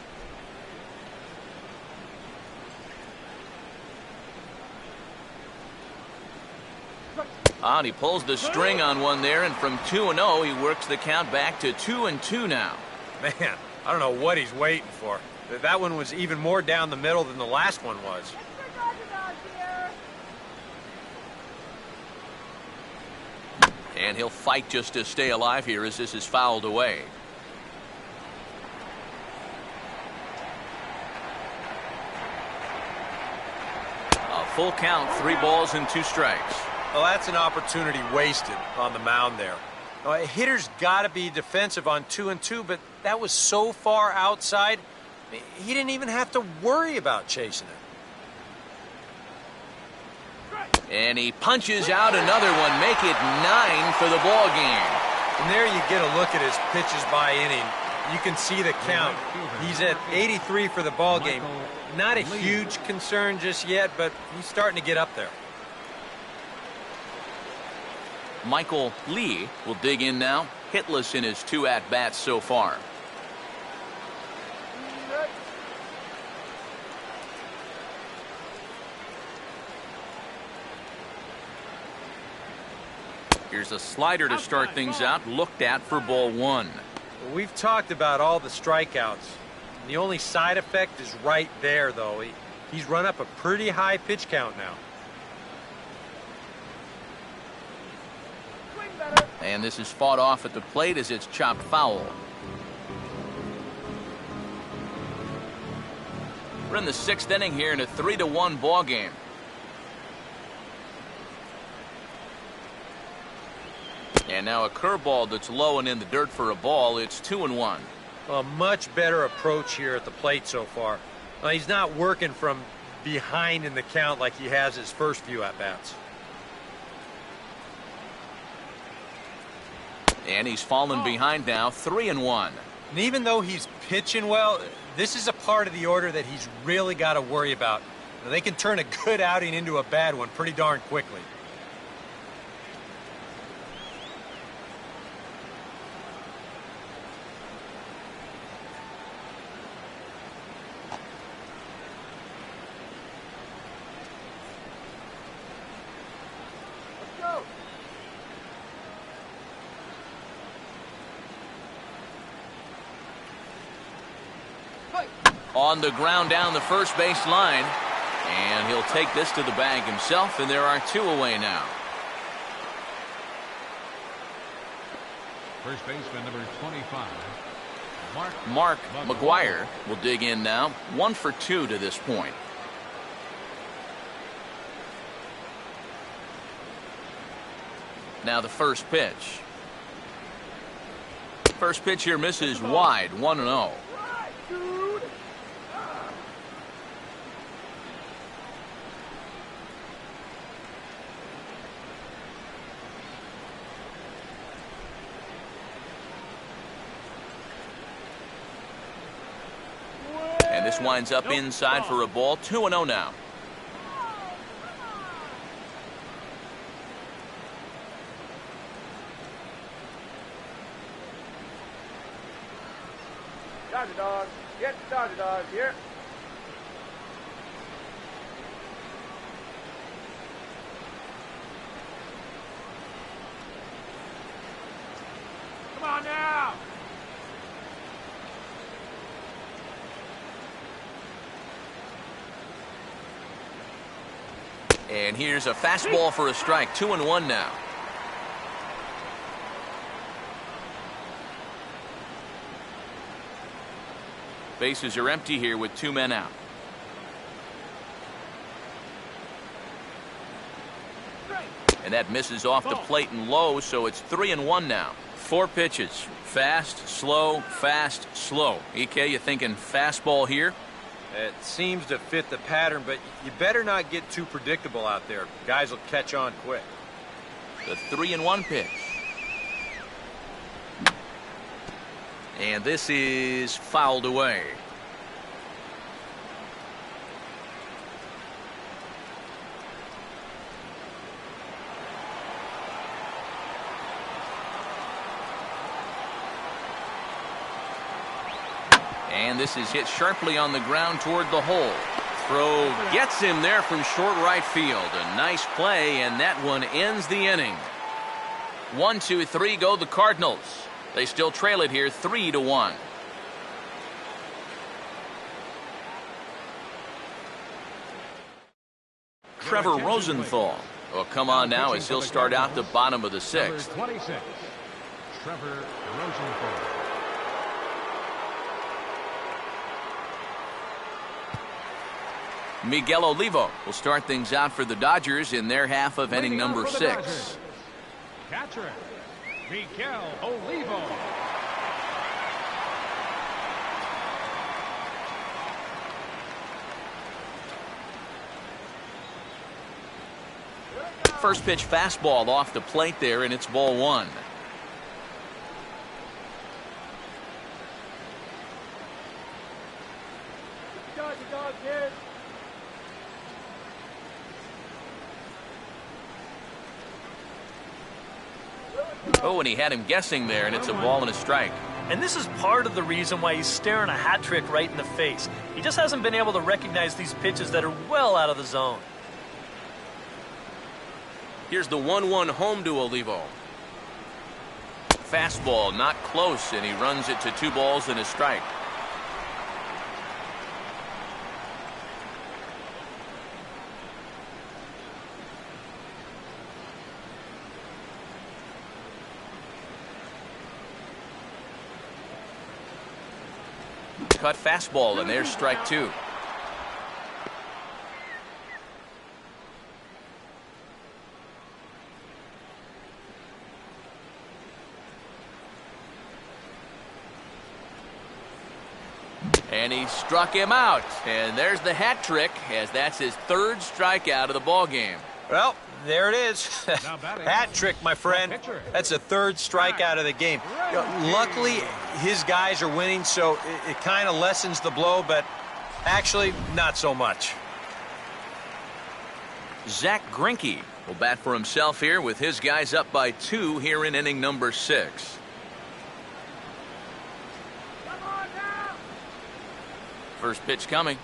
And he pulls the string on one there, and from 2-0, he works the count back to 2-2 now. Man, I don't know what he's waiting for. That one was even more down the middle than the last one was. And he'll fight just to stay alive here as this is fouled away. A full count, 3 balls and 2 strikes. Well, that's an opportunity wasted on the mound there. A hitter's got to be defensive on 2-2, but that was so far outside, he didn't even have to worry about chasing it. And he punches out another one, make it 9 for the ball game. And there you get a look at his pitches by inning. You can see the count. He's at 83 for the ball game. Not a huge concern just yet, but he's starting to get up there. Michael Lee will dig in now, hitless in his 2 at-bats so far. Here's a slider to start things out, looked at for ball 1. We've talked about all the strikeouts. The only side effect is right there, though. He's run up a pretty high pitch count now. And this is fought off at the plate as it's chopped foul. We're in the 6th inning here in a 3-1 ball game. And now a curveball that's low and in the dirt for a ball. It's 2-1. A much better approach here at the plate so far. He's not working from behind in the count like he has his first few at-bats. And he's fallen behind now, 3-1. And even though he's pitching well, this is a part of the order that he's really got to worry about. They can turn a good outing into a bad one pretty darn quickly. On the ground down the first base line. And he'll take this to the bag himself, and there are 2 away now. First baseman number 25, Mark McGuire will dig in now. 1 for 2 to this point. Now the first pitch. First pitch here misses wide, 1-0. And this winds up inside for a ball. 2-0 now. Dodger dog. Get Dodger dog here. Come on now. And here's a fastball for a strike. 2-1 now. Bases are empty here with 2 men out. And that misses off the plate and low, so it's 3-1 now. 4 pitches. Fast, slow, fast, slow. EK, you thinking fastball here? It seems to fit the pattern, but you better not get too predictable out there. Guys will catch on quick. The 3-1 pitch. And this is fouled away. And this is hit sharply on the ground toward the hole. Throw gets him there from short right field. A nice play, and that one ends the inning. 1, 2, 3 go the Cardinals. They still trail it here 3-1. Trevor Rosenthal will come on now as he'll start out the bottom of the 6th. 26, Trevor Rosenthal. Miguel Olivo will start things out for the Dodgers in their half of inning number 6. Catcher, Miguel Olivo. First pitch fastball off the plate there, and it's ball 1. Dodger dog here. Oh, and he had him guessing there, and it's a ball and a strike. And this is part of the reason why he's staring a hat trick right in the face. He just hasn't been able to recognize these pitches that are well out of the zone. Here's the 1-1 home to Olivo. Fastball not close, and he runs it to 2 balls and a strike. Cut fastball, and there's strike 2. And he struck him out. And there's the hat trick, as that's his 3rd strikeout of the ball game. Well, there it is. Hat trick, my friend. That's a 3rd strikeout of the game. You know, luckily, his guys are winning, so it kind of lessens the blow, but actually, not so much. Zach Greinke will bat for himself here with his guys up by 2 here in inning number 6. Come on now. First pitch coming.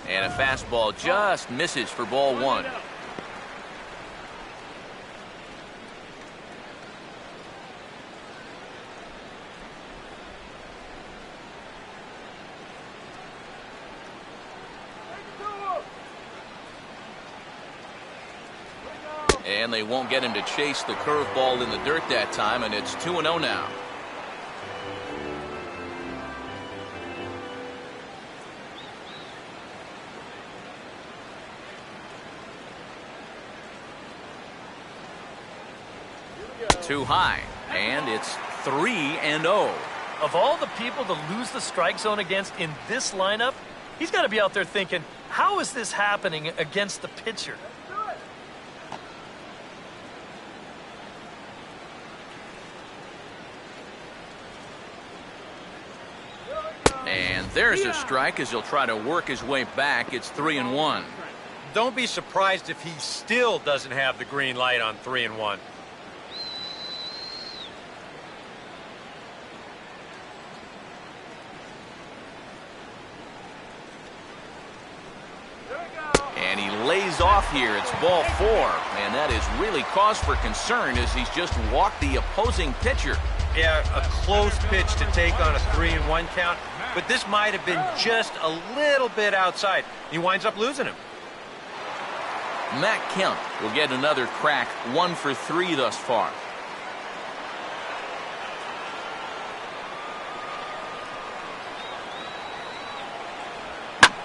And a fastball just misses for ball 1. And they won't get him to chase the curveball in the dirt that time, and it's 2-0 now. Too high, and it's 3-0. Of all the people to lose the strike zone against in this lineup, he's got to be out there thinking, how is this happening against the pitcher? And there's a strike as he'll try to work his way back. It's 3-1. Don't be surprised if he still doesn't have the green light on 3-1. lays off here. It's ball 4, and that is really cause for concern as he's just walked the opposing pitcher. Yeah, a close pitch to take on a 3-1 count, but this might have been just a little bit outside. He winds up losing him. Matt Kemp will get another crack, 1 for 3 thus far.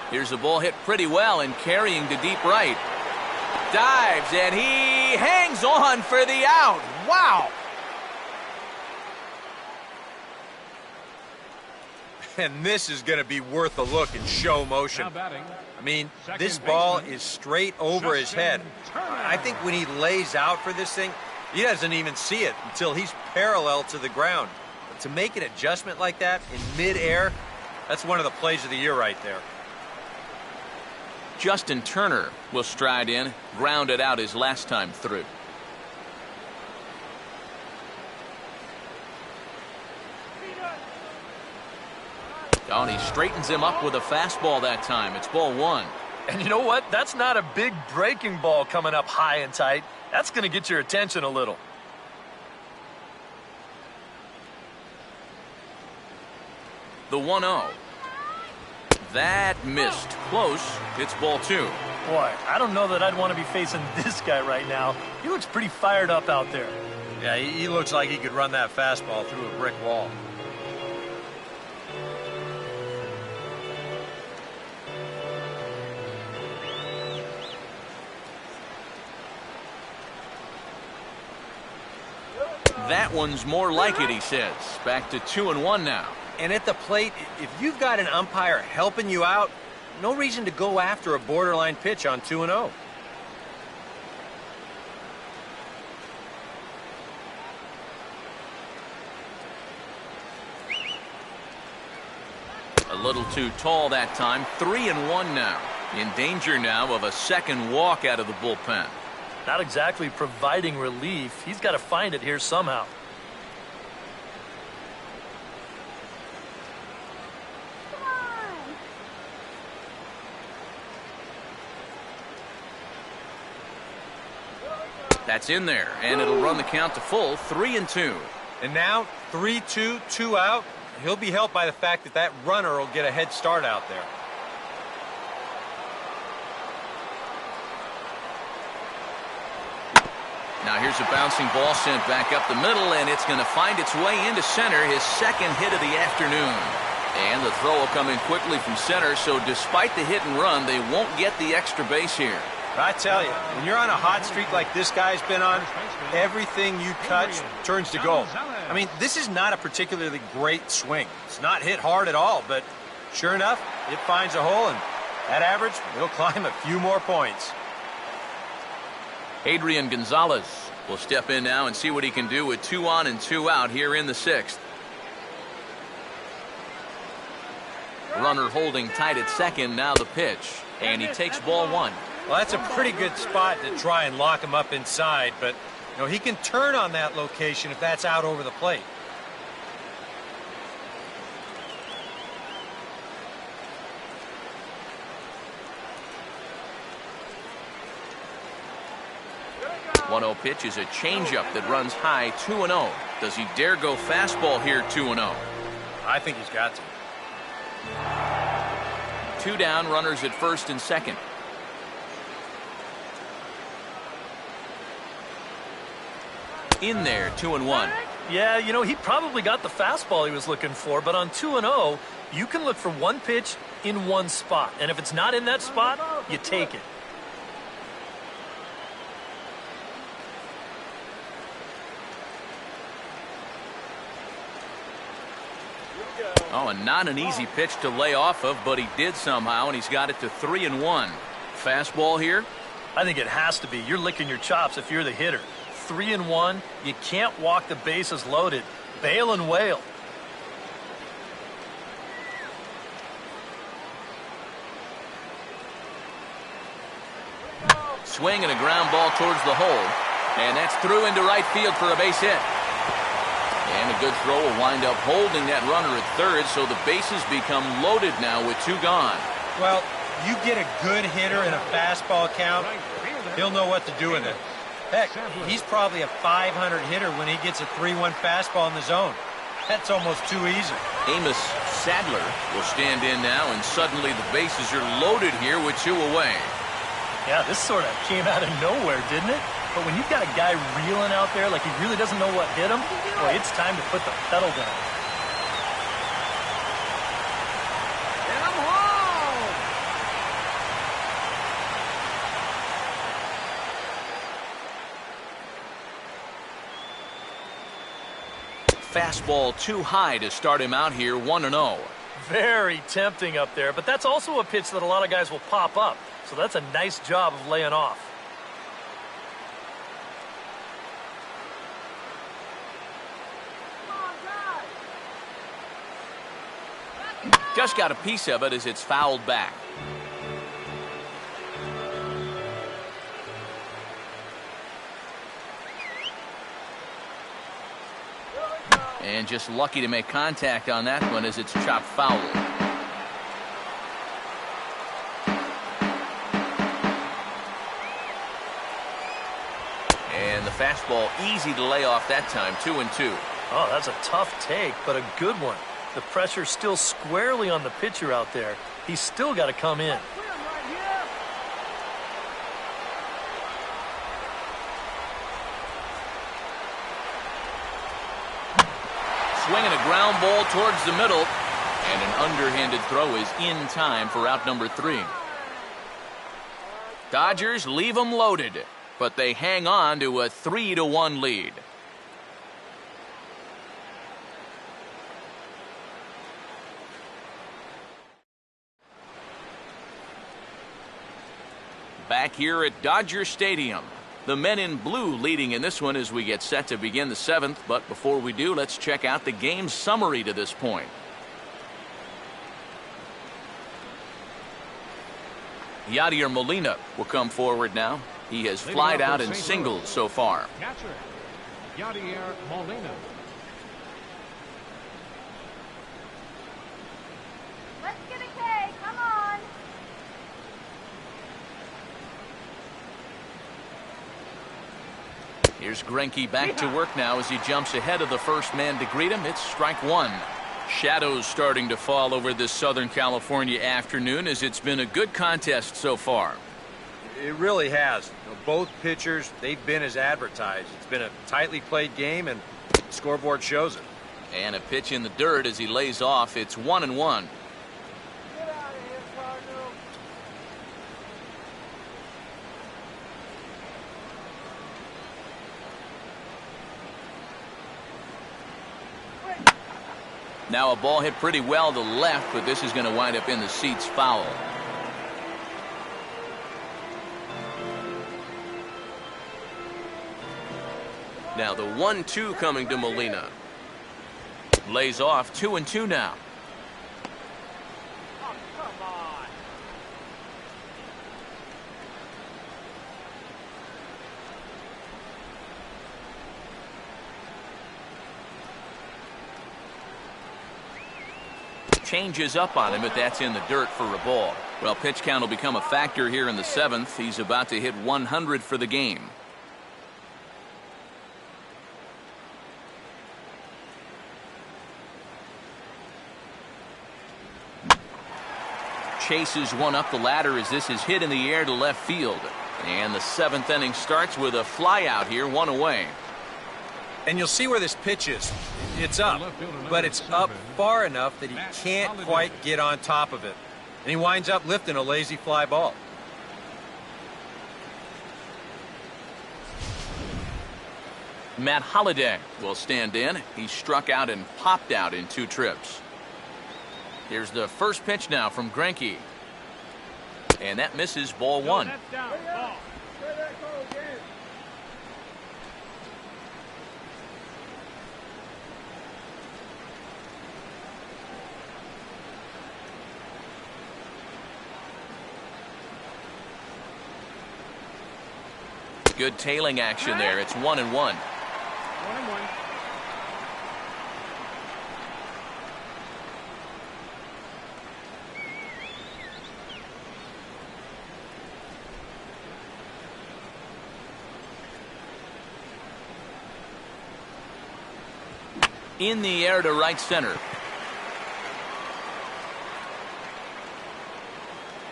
Here's a ball hit pretty well and carrying to deep right. Dives, and he hangs on for the out. Wow! And this is going to be worth a look in show motion. Now batting. I mean, Second this ball baseman, is straight over his head. I think when he lays out for this thing, he doesn't even see it until he's parallel to the ground. But to make an adjustment like that in midair, that's one of the plays of the year right there. Justin Turner will stride in, grounded out his last time through. Oh, and he straightens him up with a fastball that time. It's ball 1. And you know what? That's not a big breaking ball coming up high and tight. That's going to get your attention a little. The 1-0. That missed. Close. It's ball 2. Boy, I don't know that I'd want to be facing this guy right now. He looks pretty fired up out there. Yeah, he looks like he could run that fastball through a brick wall. That one's more like it, he says. Back to 2-1 now. And at the plate, if you've got an umpire helping you out, no reason to go after a borderline pitch on 2-0. A little too tall that time. 3-1 now. In danger now of a second walk out of the bullpen. Not exactly providing relief. He's got to find it here somehow. That's in there, and it'll run the count to full. 3-2. And now 3-2, 2 out. He'll be helped by the fact that that runner will get a head start out there. Now here's a bouncing ball sent back up the middle, and it's going to find its way into center, his second hit of the afternoon. And the throw will come in quickly from center, so despite the hit and run, they won't get the extra base here. I tell you, when you're on a hot streak like this guy's been on, everything you touch turns to gold. I mean, this is not a particularly great swing. It's not hit hard at all, but sure enough, it finds a hole, and at average, it'll climb a few more points. Adrian Gonzalez will step in now and see what he can do with 2 on and 2 out here in the 6th. Runner holding tight at second, now the pitch, and he takes ball 1. Well, that's a pretty good spot to try and lock him up inside, but you know, he can turn on that location if that's out over the plate. The 1-0 pitch is a changeup that runs high. 2-0. Does he dare go fastball here? 2-0. I think he's got to. 2 down, runners at first and second. In there, 2-1. Yeah, you know, he probably got the fastball he was looking for, but on 2-0, you can look for one pitch in one spot. And if it's not in that spot, you take it. Oh, and not an easy pitch to lay off of, but he did somehow, and he's got it to 3-1. Fastball here? I think it has to be. You're licking your chops if you're the hitter. 3-1, you can't walk the bases loaded. Bail and wail. Swing and a ground ball towards the hole, and that's through into right field for a base hit. And a good throw will wind up holding that runner at third, so the bases become loaded now with 2 gone. Well, You get a good hitter in a fastball count, he'll know what to do with it. Heck, he's probably a 500 hitter when he gets a 3-1 fastball in the zone. That's almost too easy. Amos Sadler will stand in now, and suddenly the bases are loaded here with 2 away. Yeah, this sort of came out of nowhere, didn't it? But when you've got a guy reeling out there like he really doesn't know what hit him, boy, it's time to put the pedal down. Get him home! Fastball too high to start him out here, 1-0. Very tempting up there, but that's also a pitch that a lot of guys will pop up. So that's a nice job of laying off. Just got a piece of it as it's fouled back. And just lucky to make contact on that one as it's chopped foul. And the fastball easy to lay off that time, 2-2. Oh, that's a tough take, but a good one. The pressure's still squarely on the pitcher out there. He's still got to come in. Clear him right here! Swinging a ground ball towards the middle, and an underhanded throw is in time for out number 3. Dodgers leave them loaded, but they hang on to a 3-1 lead. Back here at Dodger Stadium. The men in blue leading in this one as we get set to begin the 7th. But before we do, let's check out the game summary to this point. Yadier Molina will come forward now. He has flied out in singles so far. Catcher, Yadier Molina. Let's get a K. Come on. Here's Greinke back to work now as he jumps ahead of the first man to greet him. It's strike 1. Shadows starting to fall over this Southern California afternoon as it's been a good contest so far. It really has. Both pitchers, they've been as advertised. It's been a tightly played game, and the scoreboard shows it. And a pitch in the dirt as he lays off. It's 1-1. Get out of here, Cardinals! Now a ball hit pretty well to left, but this is going to wind up in the seats foul. Now the 1-2 coming to Molina. Lays off 2-2 now. Oh, come on! Changes up on him, but that's in the dirt for a ball. Well, pitch count will become a factor here in the 7th. He's about to hit 100 for the game. Chases one up the ladder as this is hit in the air to left field. And the 7th inning starts with a fly out here, 1 away. And you'll see where this pitch is. It's up, but it's up far enough that he can't quite get on top of it. And he winds up lifting a lazy fly ball. Matt Holliday will stand in. He struck out and popped out in 2 trips. Here's the first pitch now from Greinke. And that misses, ball 1. That's down. Ball. Play that goal again! Good tailing action there. It's 1-1. 1-1. In the air to right center.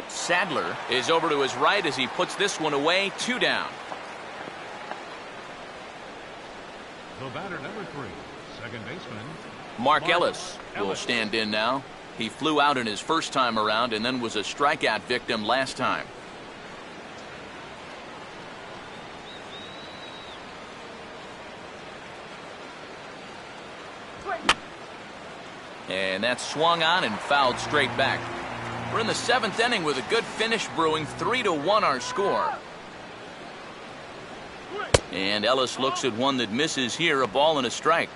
Sadler is over to his right as he puts this one away. 2 down. The batter, number 3, second baseman. Mark Ellis will stand in now. He flew out in his first time around and then was a strikeout victim last time. And that's swung on and fouled straight back. We're in the 7th inning with a good finish brewing. 3-1 our score. And Ellis looks at one that misses here, a ball and a strike.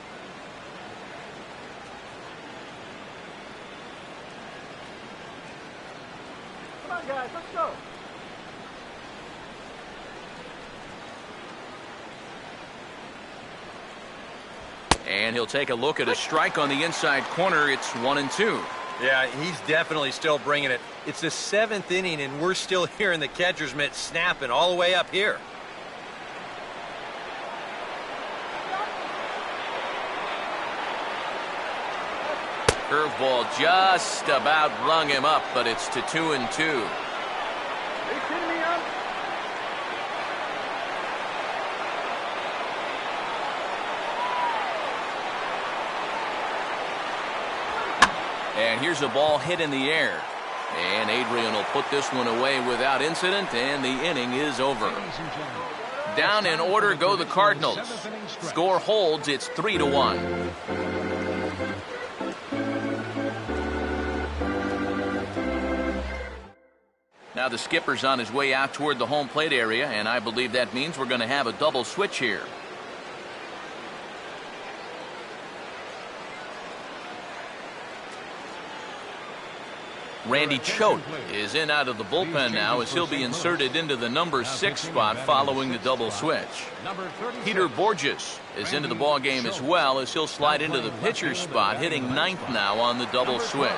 Come on, guys, let's go. And he'll take a look at a strike on the inside corner. It's 1-2. Yeah, he's definitely still bringing it. It's the 7th inning, and we're still hearing the catcher's mitt snapping all the way up here. Curveball just about rung him up, but it's to 2-2. Are you kidding me, up? And here's a ball hit in the air. And Adrian will put this one away without incident, and the inning is over. Down in order go the Cardinals. Score holds, it's 3-1. Now the skipper's on his way out toward the home plate area, and I believe that means we're going to have a double switch here. Randy Choate is in out of the bullpen now as he'll be inserted into the number 6 spot following the double switch. Peter Borges is into the ball game as well as he'll slide into the pitcher's spot, hitting 9th now on the double switch.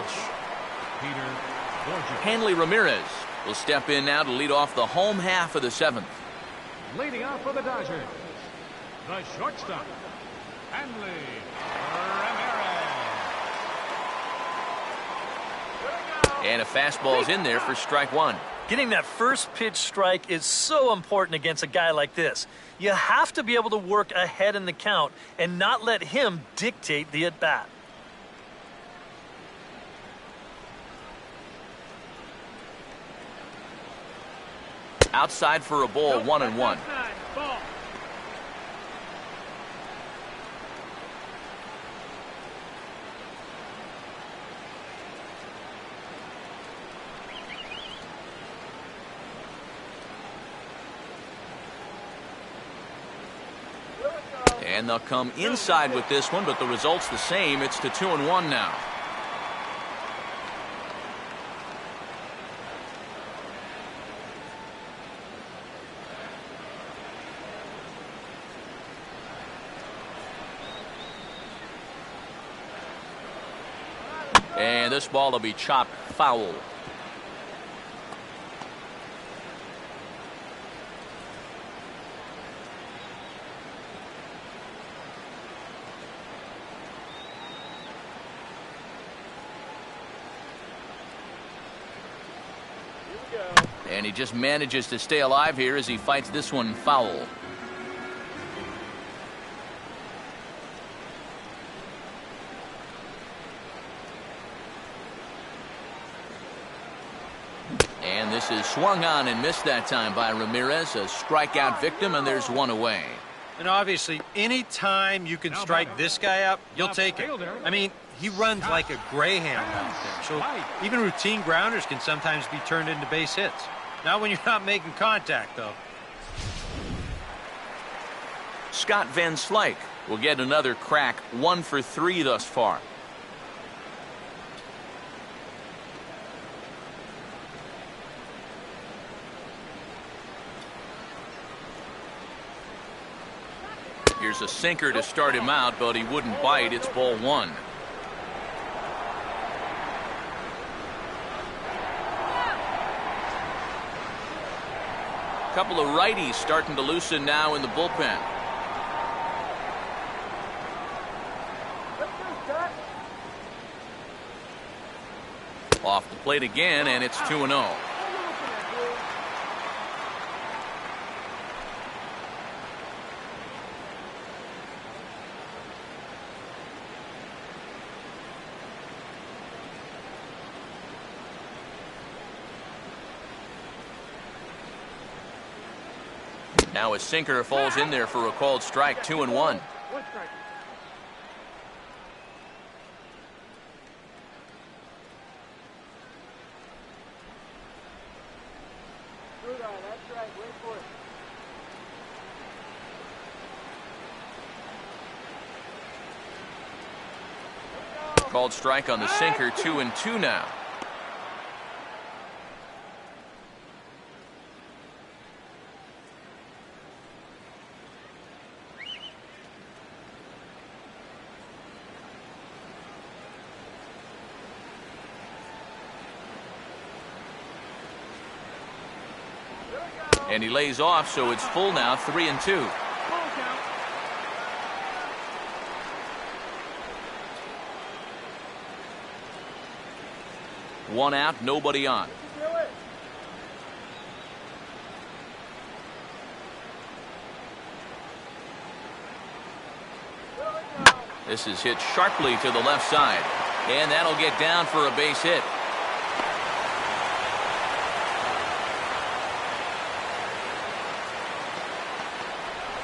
Hanley Ramirez will step in now to lead off the home half of the 7th. Leading off for the Dodgers, the shortstop, Hanley Ramirez. And a fastball's in there for strike 1. Getting that first pitch strike is so important against a guy like this. You have to be able to work ahead in the count and not let him dictate the at-bat. Outside for a ball, 1-1. Ball. And they'll come inside with this one, but the result's the same. It's to 2-1 now. And this ball will be chopped foul. And he just manages to stay alive here as he fights this one foul. And this is swung on and missed that time by Ramirez, a strikeout victim, and there's one away. And obviously, any time you can strike this guy up, you'll take it. I mean, he runs like a greyhound out there. So even routine grounders can sometimes be turned into base hits. Not when you're not making contact, though. Scott Van Slyke will get another crack, 1 for 3 thus far. Here's a sinker to start him out, but he wouldn't bite. It's ball 1. Couple of righties starting to loosen now in the bullpen. Let's plate again, and it's 2-0. Now a sinker falls in there for a called strike, 2-1. One strike. Good eye, that's right. Wait for it. Called strike on the sinker, 2-2 now. And he lays off, so it's full now, 3-2. Full count. One out, nobody on. Do it. This is hit sharply to the left side. And that'll get down for a base hit.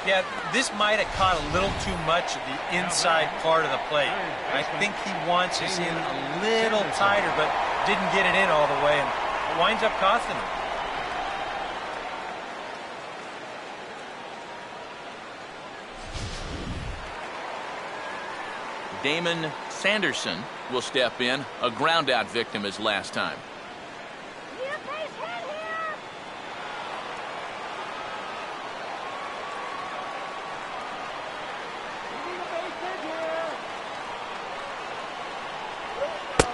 Yeah, this might have caught a little too much of the inside part of the plate. I think he wants us in a little tighter, but didn't get it in all the way, and it winds up costing him. Damon Sanderson will step in, a ground-out victim as last time. Need a base hit here. We need a base hit here.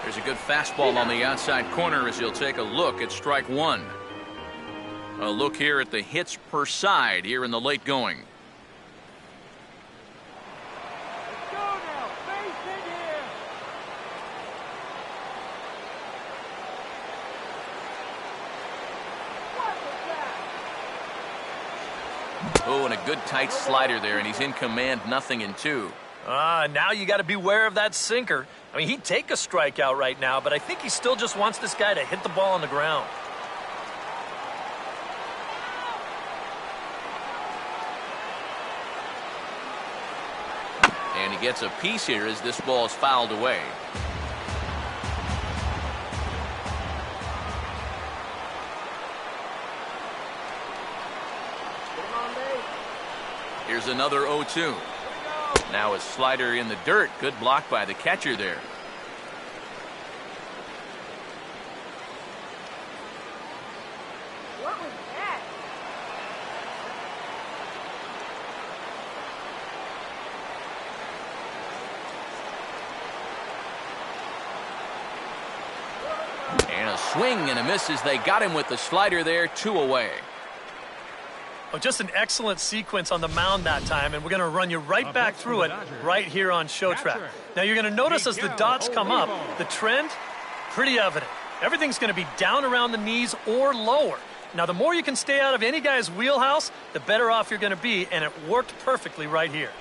There's a good fastball on the outside corner as he'll take a look at strike one. A look here at the hits per side here in the late going. Let's go now. Base hit here. What was that? Oh, and a good tight slider there, and he's in command, 0-2. Now you got to beware of that sinker. I mean, he'd take a strikeout right now, but I think he still just wants this guy to hit the ball on the ground. And he gets a piece here as this ball is fouled away. Get him on base. Here's another 0-2. Now a slider in the dirt. Good block by the catcher there. What was that? And a swing and a miss as they got him with the slider there, 2 away. Oh, just an excellent sequence on the mound that time, and we're going to run you right back through it right here on Show Track. Now you're going to notice as the dots come up, the trend, pretty evident. Everything's going to be down around the knees or lower. Now the more you can stay out of any guy's wheelhouse, the better off you're going to be, and it worked perfectly right here.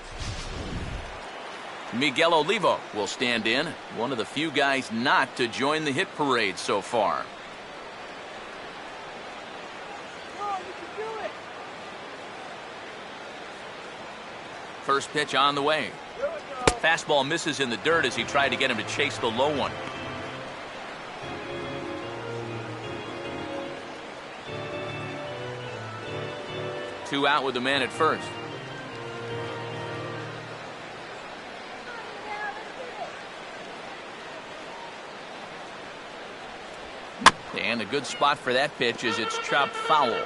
Miguel Olivo will stand in, one of the few guys not to join the hit parade so far. Come on, you can do it. First pitch on the way. Here we go. Fastball misses in the dirt as he tried to get him to chase the low one. Two out with the man at first. And a good spot for that pitch as it's chopped foul. Here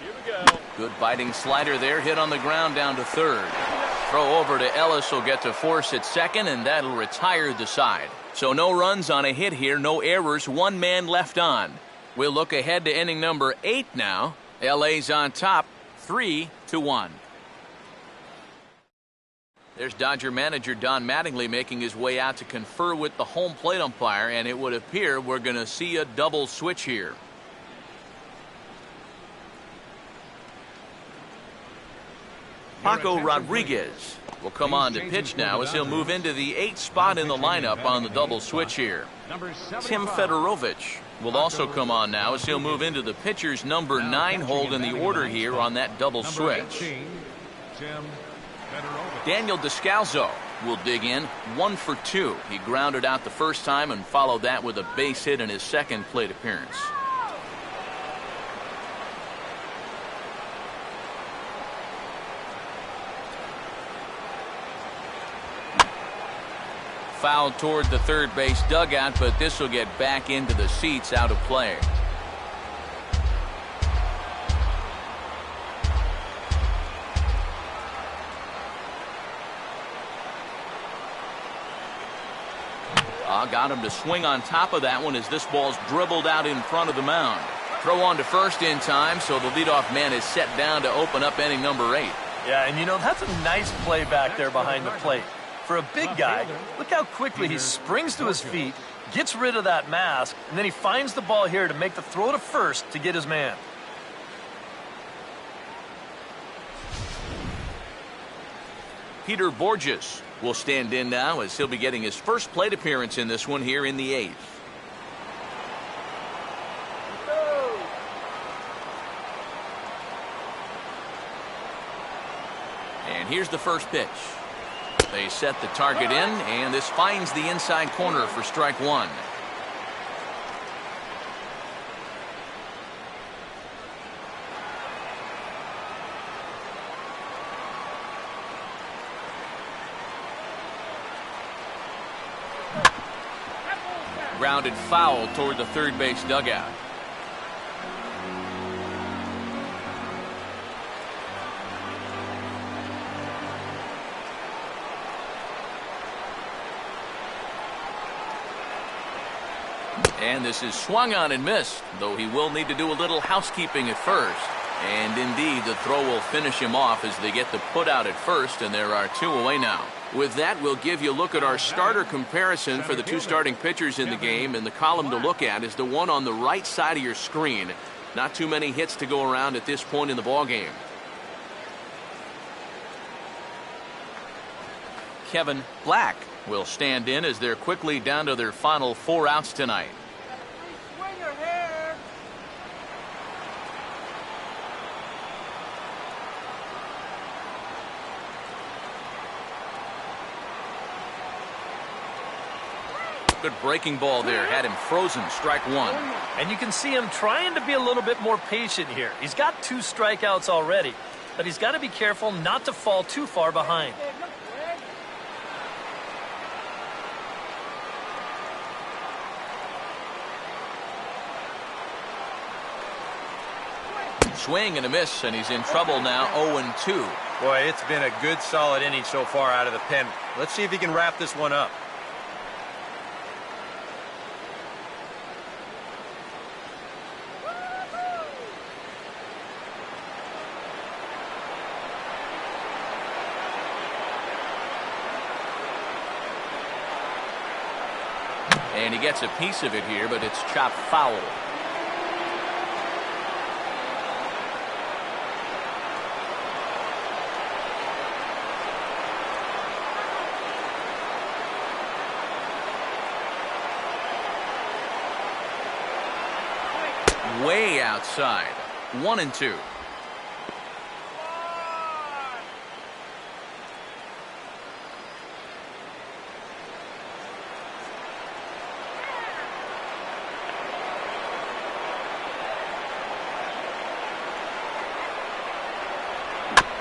we go. Good biting slider there, hit on the ground down to third. Throw over to Ellis will get to force at second, and that'll retire the side. So no runs on a hit here, no errors, one man left on. We'll look ahead to inning number 8 now. LA's on top, 3-2. 2-1. There's Dodger manager Don Mattingly making his way out to confer with the home plate umpire, and it would appear we're going to see a double switch here. Paco Rodriguez will come on to pitch now as he'll move into the 8th spot in the lineup on the double switch here. Tim Fedorovich will also come on now as he'll move into the pitcher's number 9 hold in the order here on that double switch. Daniel Descalzo will dig in 1 for 2. He grounded out the first time and followed that with a base hit in his second plate appearance. Foul toward the third base dugout, but this will get back into the seats, out of play. Got him to swing on top of that one as this ball's dribbled out in front of the mound. Throw on to first in time, so the leadoff man is set down to open up inning number 8. Yeah, and you know, that's a nice play back there behind the plate. For a big guy, look how quickly he springs to his feet, gets rid of that mask, and then he finds the ball here to make the throw to first to get his man. Peter Borges will stand in now as he'll be getting his first plate appearance in this one here in the 8th. And here's the first pitch. They set the target in, and this finds the inside corner for strike 1. Grounded foul toward the third base dugout. And this is swung on and missed, though he will need to do a little housekeeping at first. And indeed, the throw will finish him off as they get the put out at first, and there are 2 away now. With that, we'll give you a look at our starter comparison for the 2 starting pitchers in the game, and the column to look at is the one on the right side of your screen. Not too many hits to go around at this point in the ballgame. Kevin Black will stand in as they're quickly down to their final 4 outs tonight. Good breaking ball there. Had him frozen. Strike 1. And you can see him trying to be a little bit more patient here. He's got 2 strikeouts already, but he's got to be careful not to fall too far behind. Swing and a miss, and he's in trouble now. 0-2. Boy, it's been a good, solid inning so far out of the pen. Let's see if he can wrap this one up. And he gets a piece of it here, but it's chopped foul. Way outside. 1-2.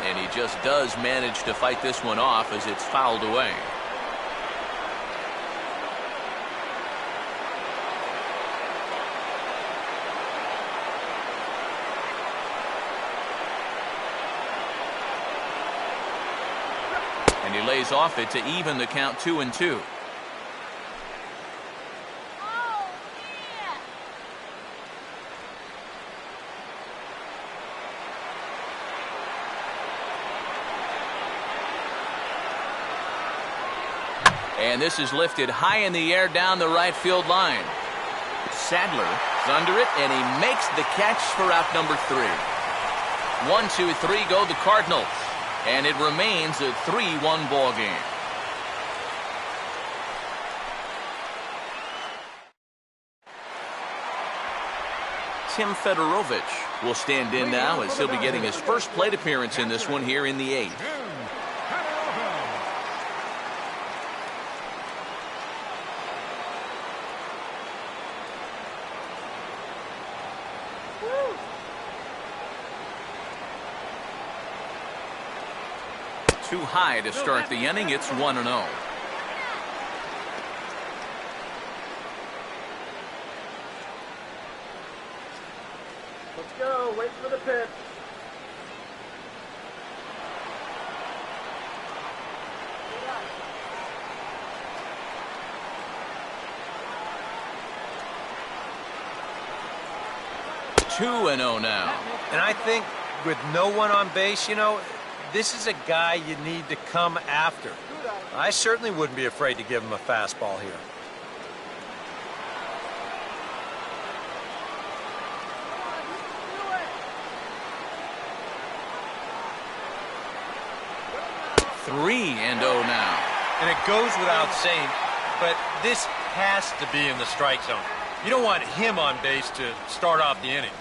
And he just does manage to fight this one off as it's fouled away. And he lays off it to even the count 2-2. And this is lifted high in the air down the right field line. Sadler is under it, and he makes the catch for out number 3. 1, 2, 3 go the Cardinals. And it remains a 3-1 ball game. Tim Fedorovich will stand in now as he'll be getting his first plate appearance in this one here in the 8th. 2 high to start the inning. It's 1-0. Let's go. Wait for the pitch. Two and 0 now. And I think with no one on base, you know, this is a guy you need to come after. I certainly wouldn't be afraid to give him a fastball here. Three and 0 now. And it goes without saying, but this has to be in the strike zone. You don't want him on base to start off the inning.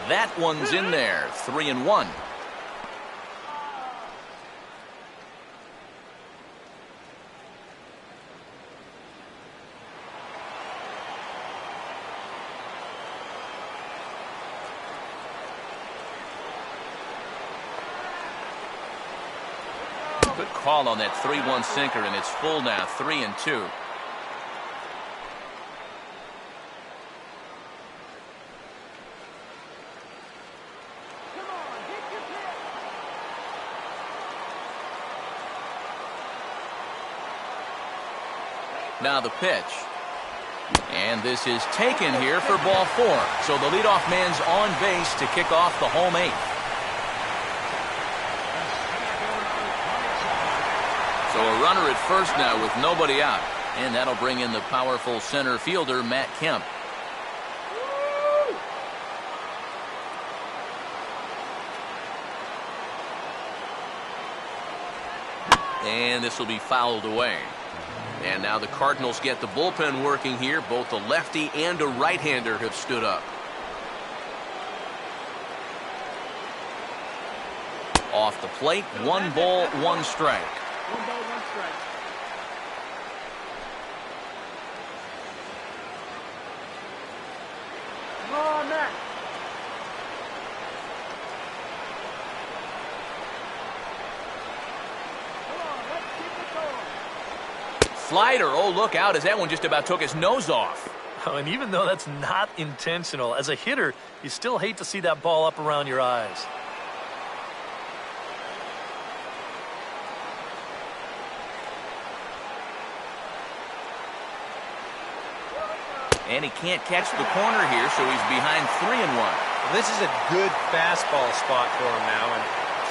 That one's in there. 3-1. Good call on that 3-1 sinker, and it's full now. 3-2. Now the pitch. And this is taken here for ball 4. So the leadoff man's on base to kick off the home 8th. So a runner at first now with nobody out. And that'll bring in the powerful center fielder, Matt Kemp. And this will be fouled away. And now the Cardinals get the bullpen working here. Both a lefty and a right-hander have stood up. Off the plate, 1 ball, 1 strike. 1 ball, 1 strike. Come on, Matt. Come on, let's keep it going. Slider, oh, look out, as that one just about took his nose off. Oh, and even though that's not intentional, as a hitter, you still hate to see that ball up around your eyes. And he can't catch the corner here, so he's behind 3-1. Well, this is a good fastball spot for him now, and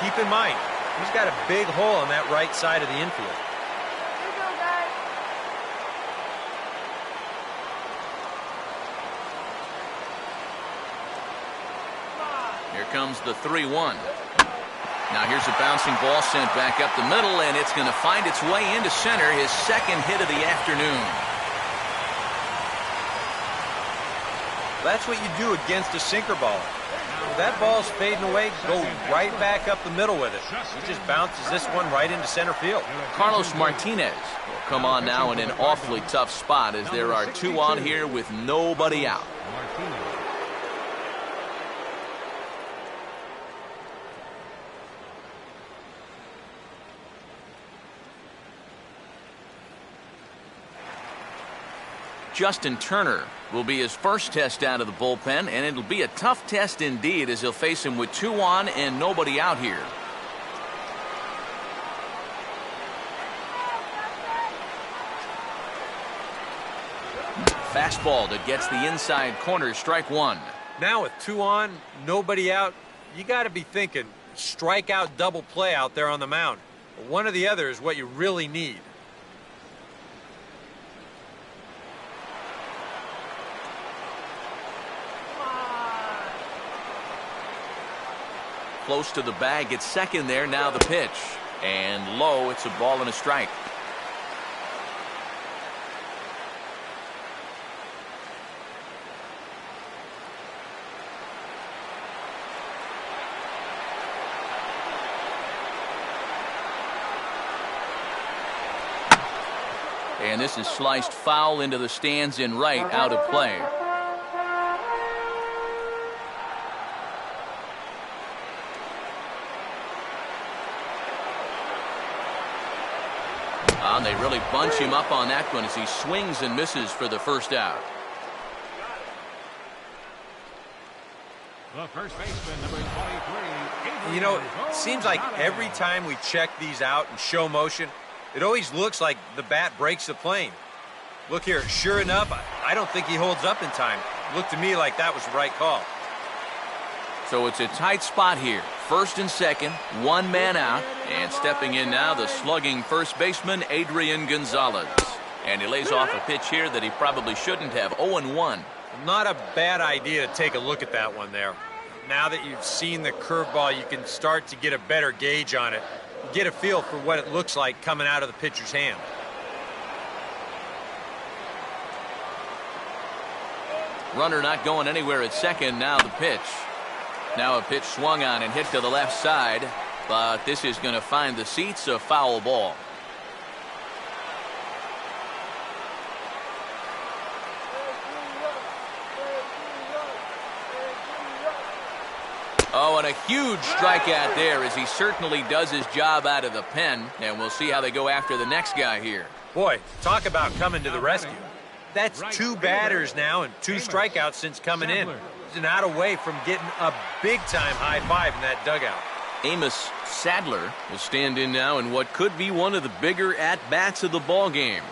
keep in mind, he's got a big hole on that right side of the infield. Here you go, guys. Here comes the 3-1. Now here's a bouncing ball sent back up the middle, and it's going to find its way into center, his second hit of the afternoon. That's what you do against a sinker ball. If that ball's fading away, go right back up the middle with it. He just bounces this one right into center field. Carlos Martinez will come on now in an awfully tough spot as there are 2 on here with nobody out. Justin Turner will be his first test out of the bullpen, and it'll be a tough test indeed as he'll face him with 2 on and nobody out here. fastball that gets the inside corner, strike one. Now with 2 on, nobody out, you got to be thinking strikeout double play out there on the mound. One or the other is what you really need. Close to the bag, it's second there, now the pitch. And low, it's a ball and a strike. And this is sliced foul into the stands in right, out of play. And they really bunch him up on that one as he swings and misses for the first out. The first baseman, number 23. You know, it seems like every time we check these out and show motion, it always looks like the bat breaks the plane. Look here, sure enough, I don't think he holds up in time. Looked to me like that was the right call. So it's a tight spot here. First and second, one man out. And stepping in now, the slugging first baseman, Adrian Gonzalez. And he lays off a pitch here that he probably shouldn't have. 0-1. Not a bad idea to take a look at that one there. Now that you've seen the curveball, you can start to get a better gauge on it. Get a feel for what it looks like coming out of the pitcher's hand. Runner not going anywhere at second. Now the pitch. Now a pitch swung on and hit to the left side. But this is going to find the seats, a foul ball. Oh, and a huge strikeout there as he certainly does his job out of the pen. And we'll see how they go after the next guy here. Boy, talk about coming to the rescue. That's 2 batters now and 2 strikeouts since coming in. He's not away from getting a big-time high five in that dugout. Amos Sadler will stand in now in what could be one of the bigger at-bats of the ball game.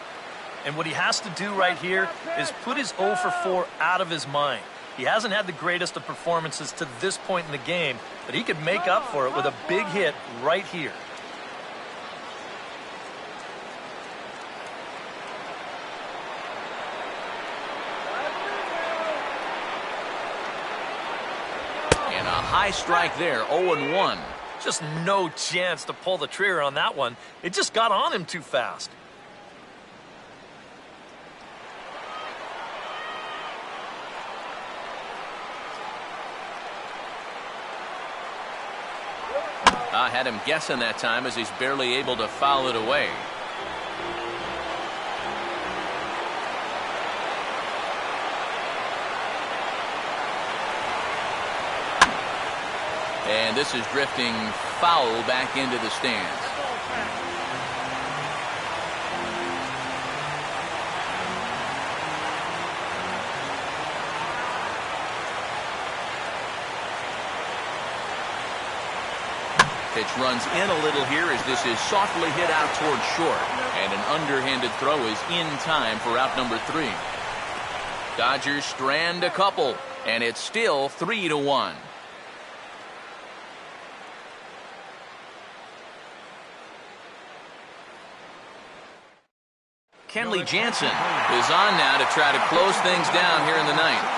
And what he has to do right here is put his 0 for 4 out of his mind. He hasn't had the greatest of performances to this point in the game, but he could make up for it with a big hit right here. And a high strike there, 0-1. Just no chance to pull the trigger on that one. It just got on him too fast. I had him guessing that time as he's barely able to foul it away. And this is drifting foul back into the stands. Pitch runs in a little here as this is softly hit out toward short. And an underhanded throw is in time for out number 3. Dodgers strand a couple, and it's still 3-1. Kenley Jansen is on now to try to close things down here in the ninth.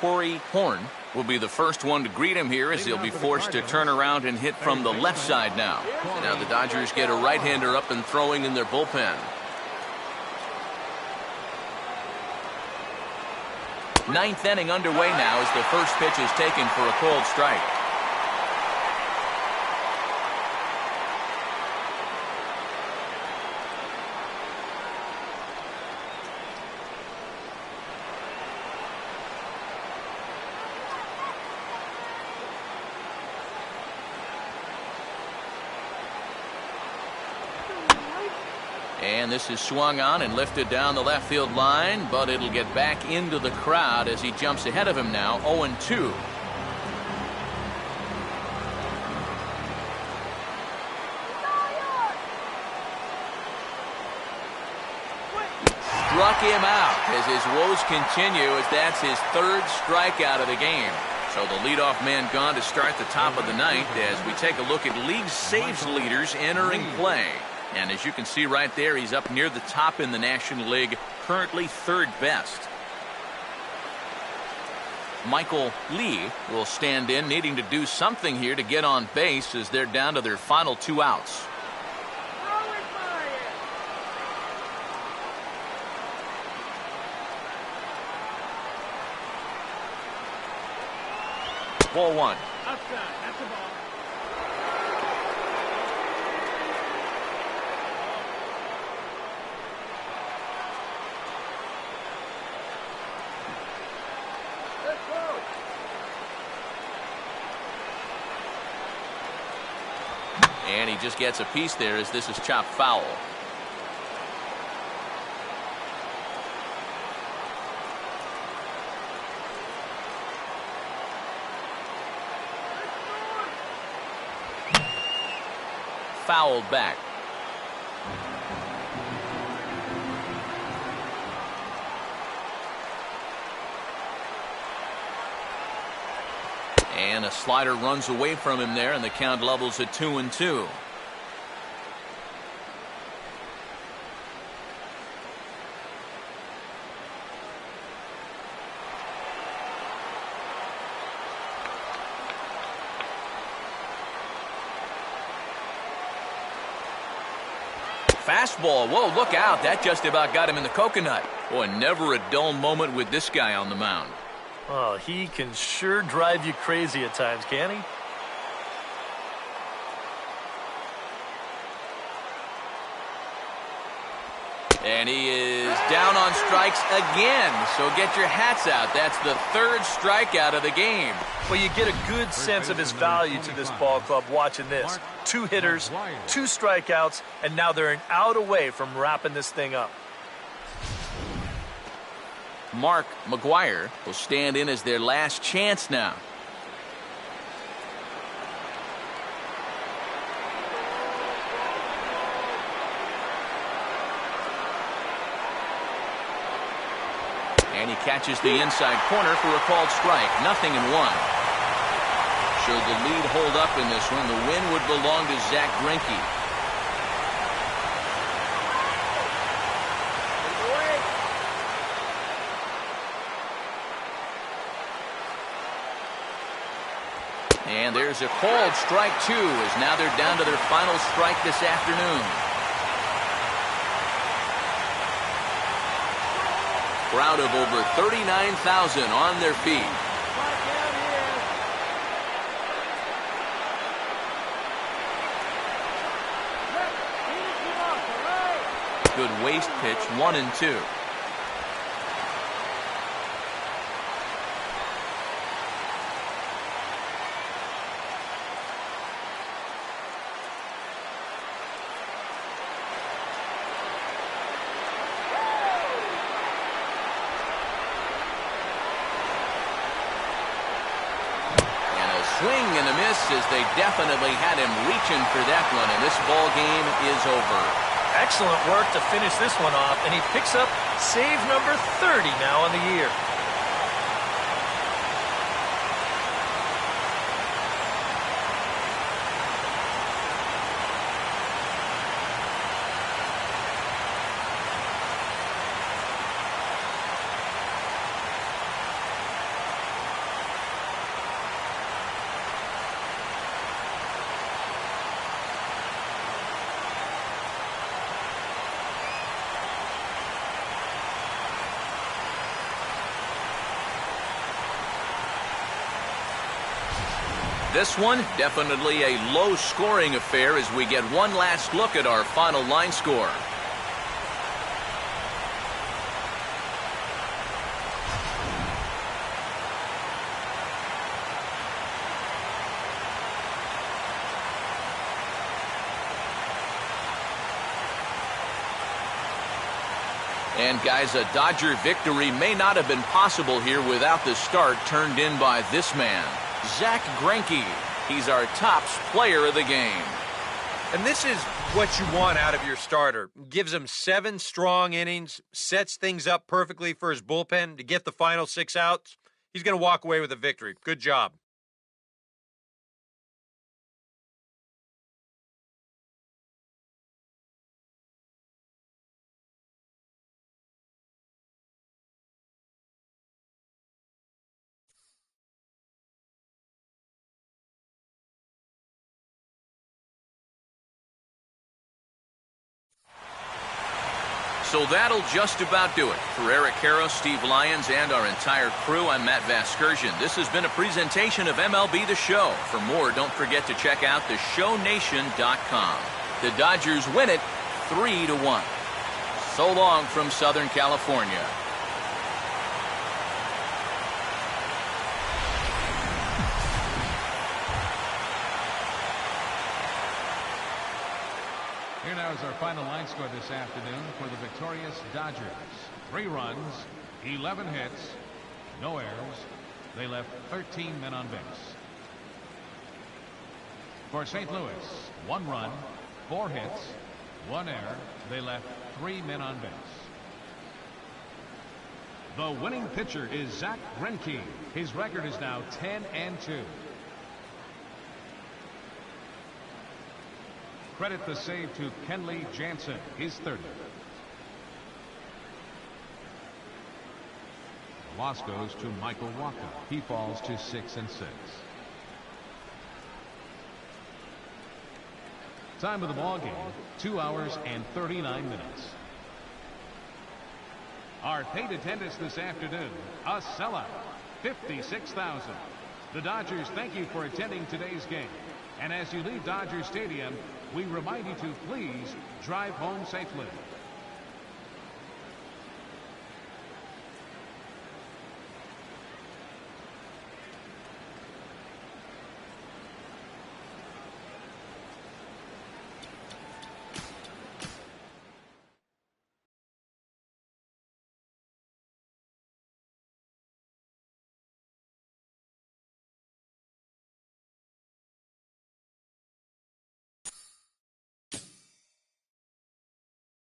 Corey Horn will be the first one to greet him here as he'll be forced to turn around and hit from the left side now. Now the Dodgers get a right-hander up and throwing in their bullpen. Ninth inning underway now as the first pitch is taken for a cold strike. And this is swung on and lifted down the left field line, but it'll get back into the crowd as he jumps ahead of him now, 0-2. struck him out as his woes continue, as that's his third strikeout of the game. So the leadoff man gone to start the top of the ninth as we take a look at league saves leaders entering play. And as you can see right there, he's up near the top in the National League, currently third best. Michael Lee will stand in, needing to do something here to get on base as they're down to their final 2 outs. Ball 1. Outside. That's the ball. Let's go. And he just gets a piece there as this is chopped foul. Fouled back. And a slider runs away from him there, and the count levels at 2-2. Fastball. Whoa, look out. That just about got him in the coconut. Boy, never a dull moment with this guy on the mound. Oh, he can sure drive you crazy at times, can't he? And he is down on strikes again. So get your hats out. That's the third strikeout of the game. Well, you get a good sense of his value to this ball club watching this. 2 hitters, 2 strikeouts, and now they're an out away from wrapping this thing up. Mark McGuire will stand in as their last chance now. And he catches the inside corner for a called strike. 0-1. Should the lead hold up in this one, the win would belong to Zach Greinke. And there's a called strike 2 as now they're down to their final strike this afternoon. Crowd of over 39,000 on their feet. Good waste pitch, 1-2. Swing and a miss as they definitely had him reaching for that one, and this ball game is over. Excellent work to finish this one off, and he picks up save number 30 now on the year. This one, definitely a low-scoring affair as we get one last look at our final line score. And guys, a Dodger victory may not have been possible here without the start turned in by this man, Zach Greinke. He's our top player of the game. And this is what you want out of your starter. Gives him 7 strong innings, sets things up perfectly for his bullpen to get the final 6 outs. He's going to walk away with a victory. Good job. So that'll just about do it. For Eric Harrow, Steve Lyons, and our entire crew, I'm Matt Vasgersian. This has been a presentation of MLB The Show. For more, don't forget to check out theshownation.com. The Dodgers win it 3-1. So long from Southern California. Here now is our final line score this afternoon for the victorious Dodgers. 3 runs, 11 hits, no errors. They left 13 men on base. For St. Louis, 1 run, 4 hits, 1 error. They left 3 men on base. The winning pitcher is Zach Greinke. His record is now 10-2. Credit the save to Kenley Jansen, his 30th. The loss goes to Michael Wacha. He falls to 6-6. Time of the ball game, 2 hours and 39 minutes. Our paid attendance this afternoon, a sellout, 56,000. The Dodgers thank you for attending today's game. And as you leave Dodger Stadium, we remind you to please drive home safely.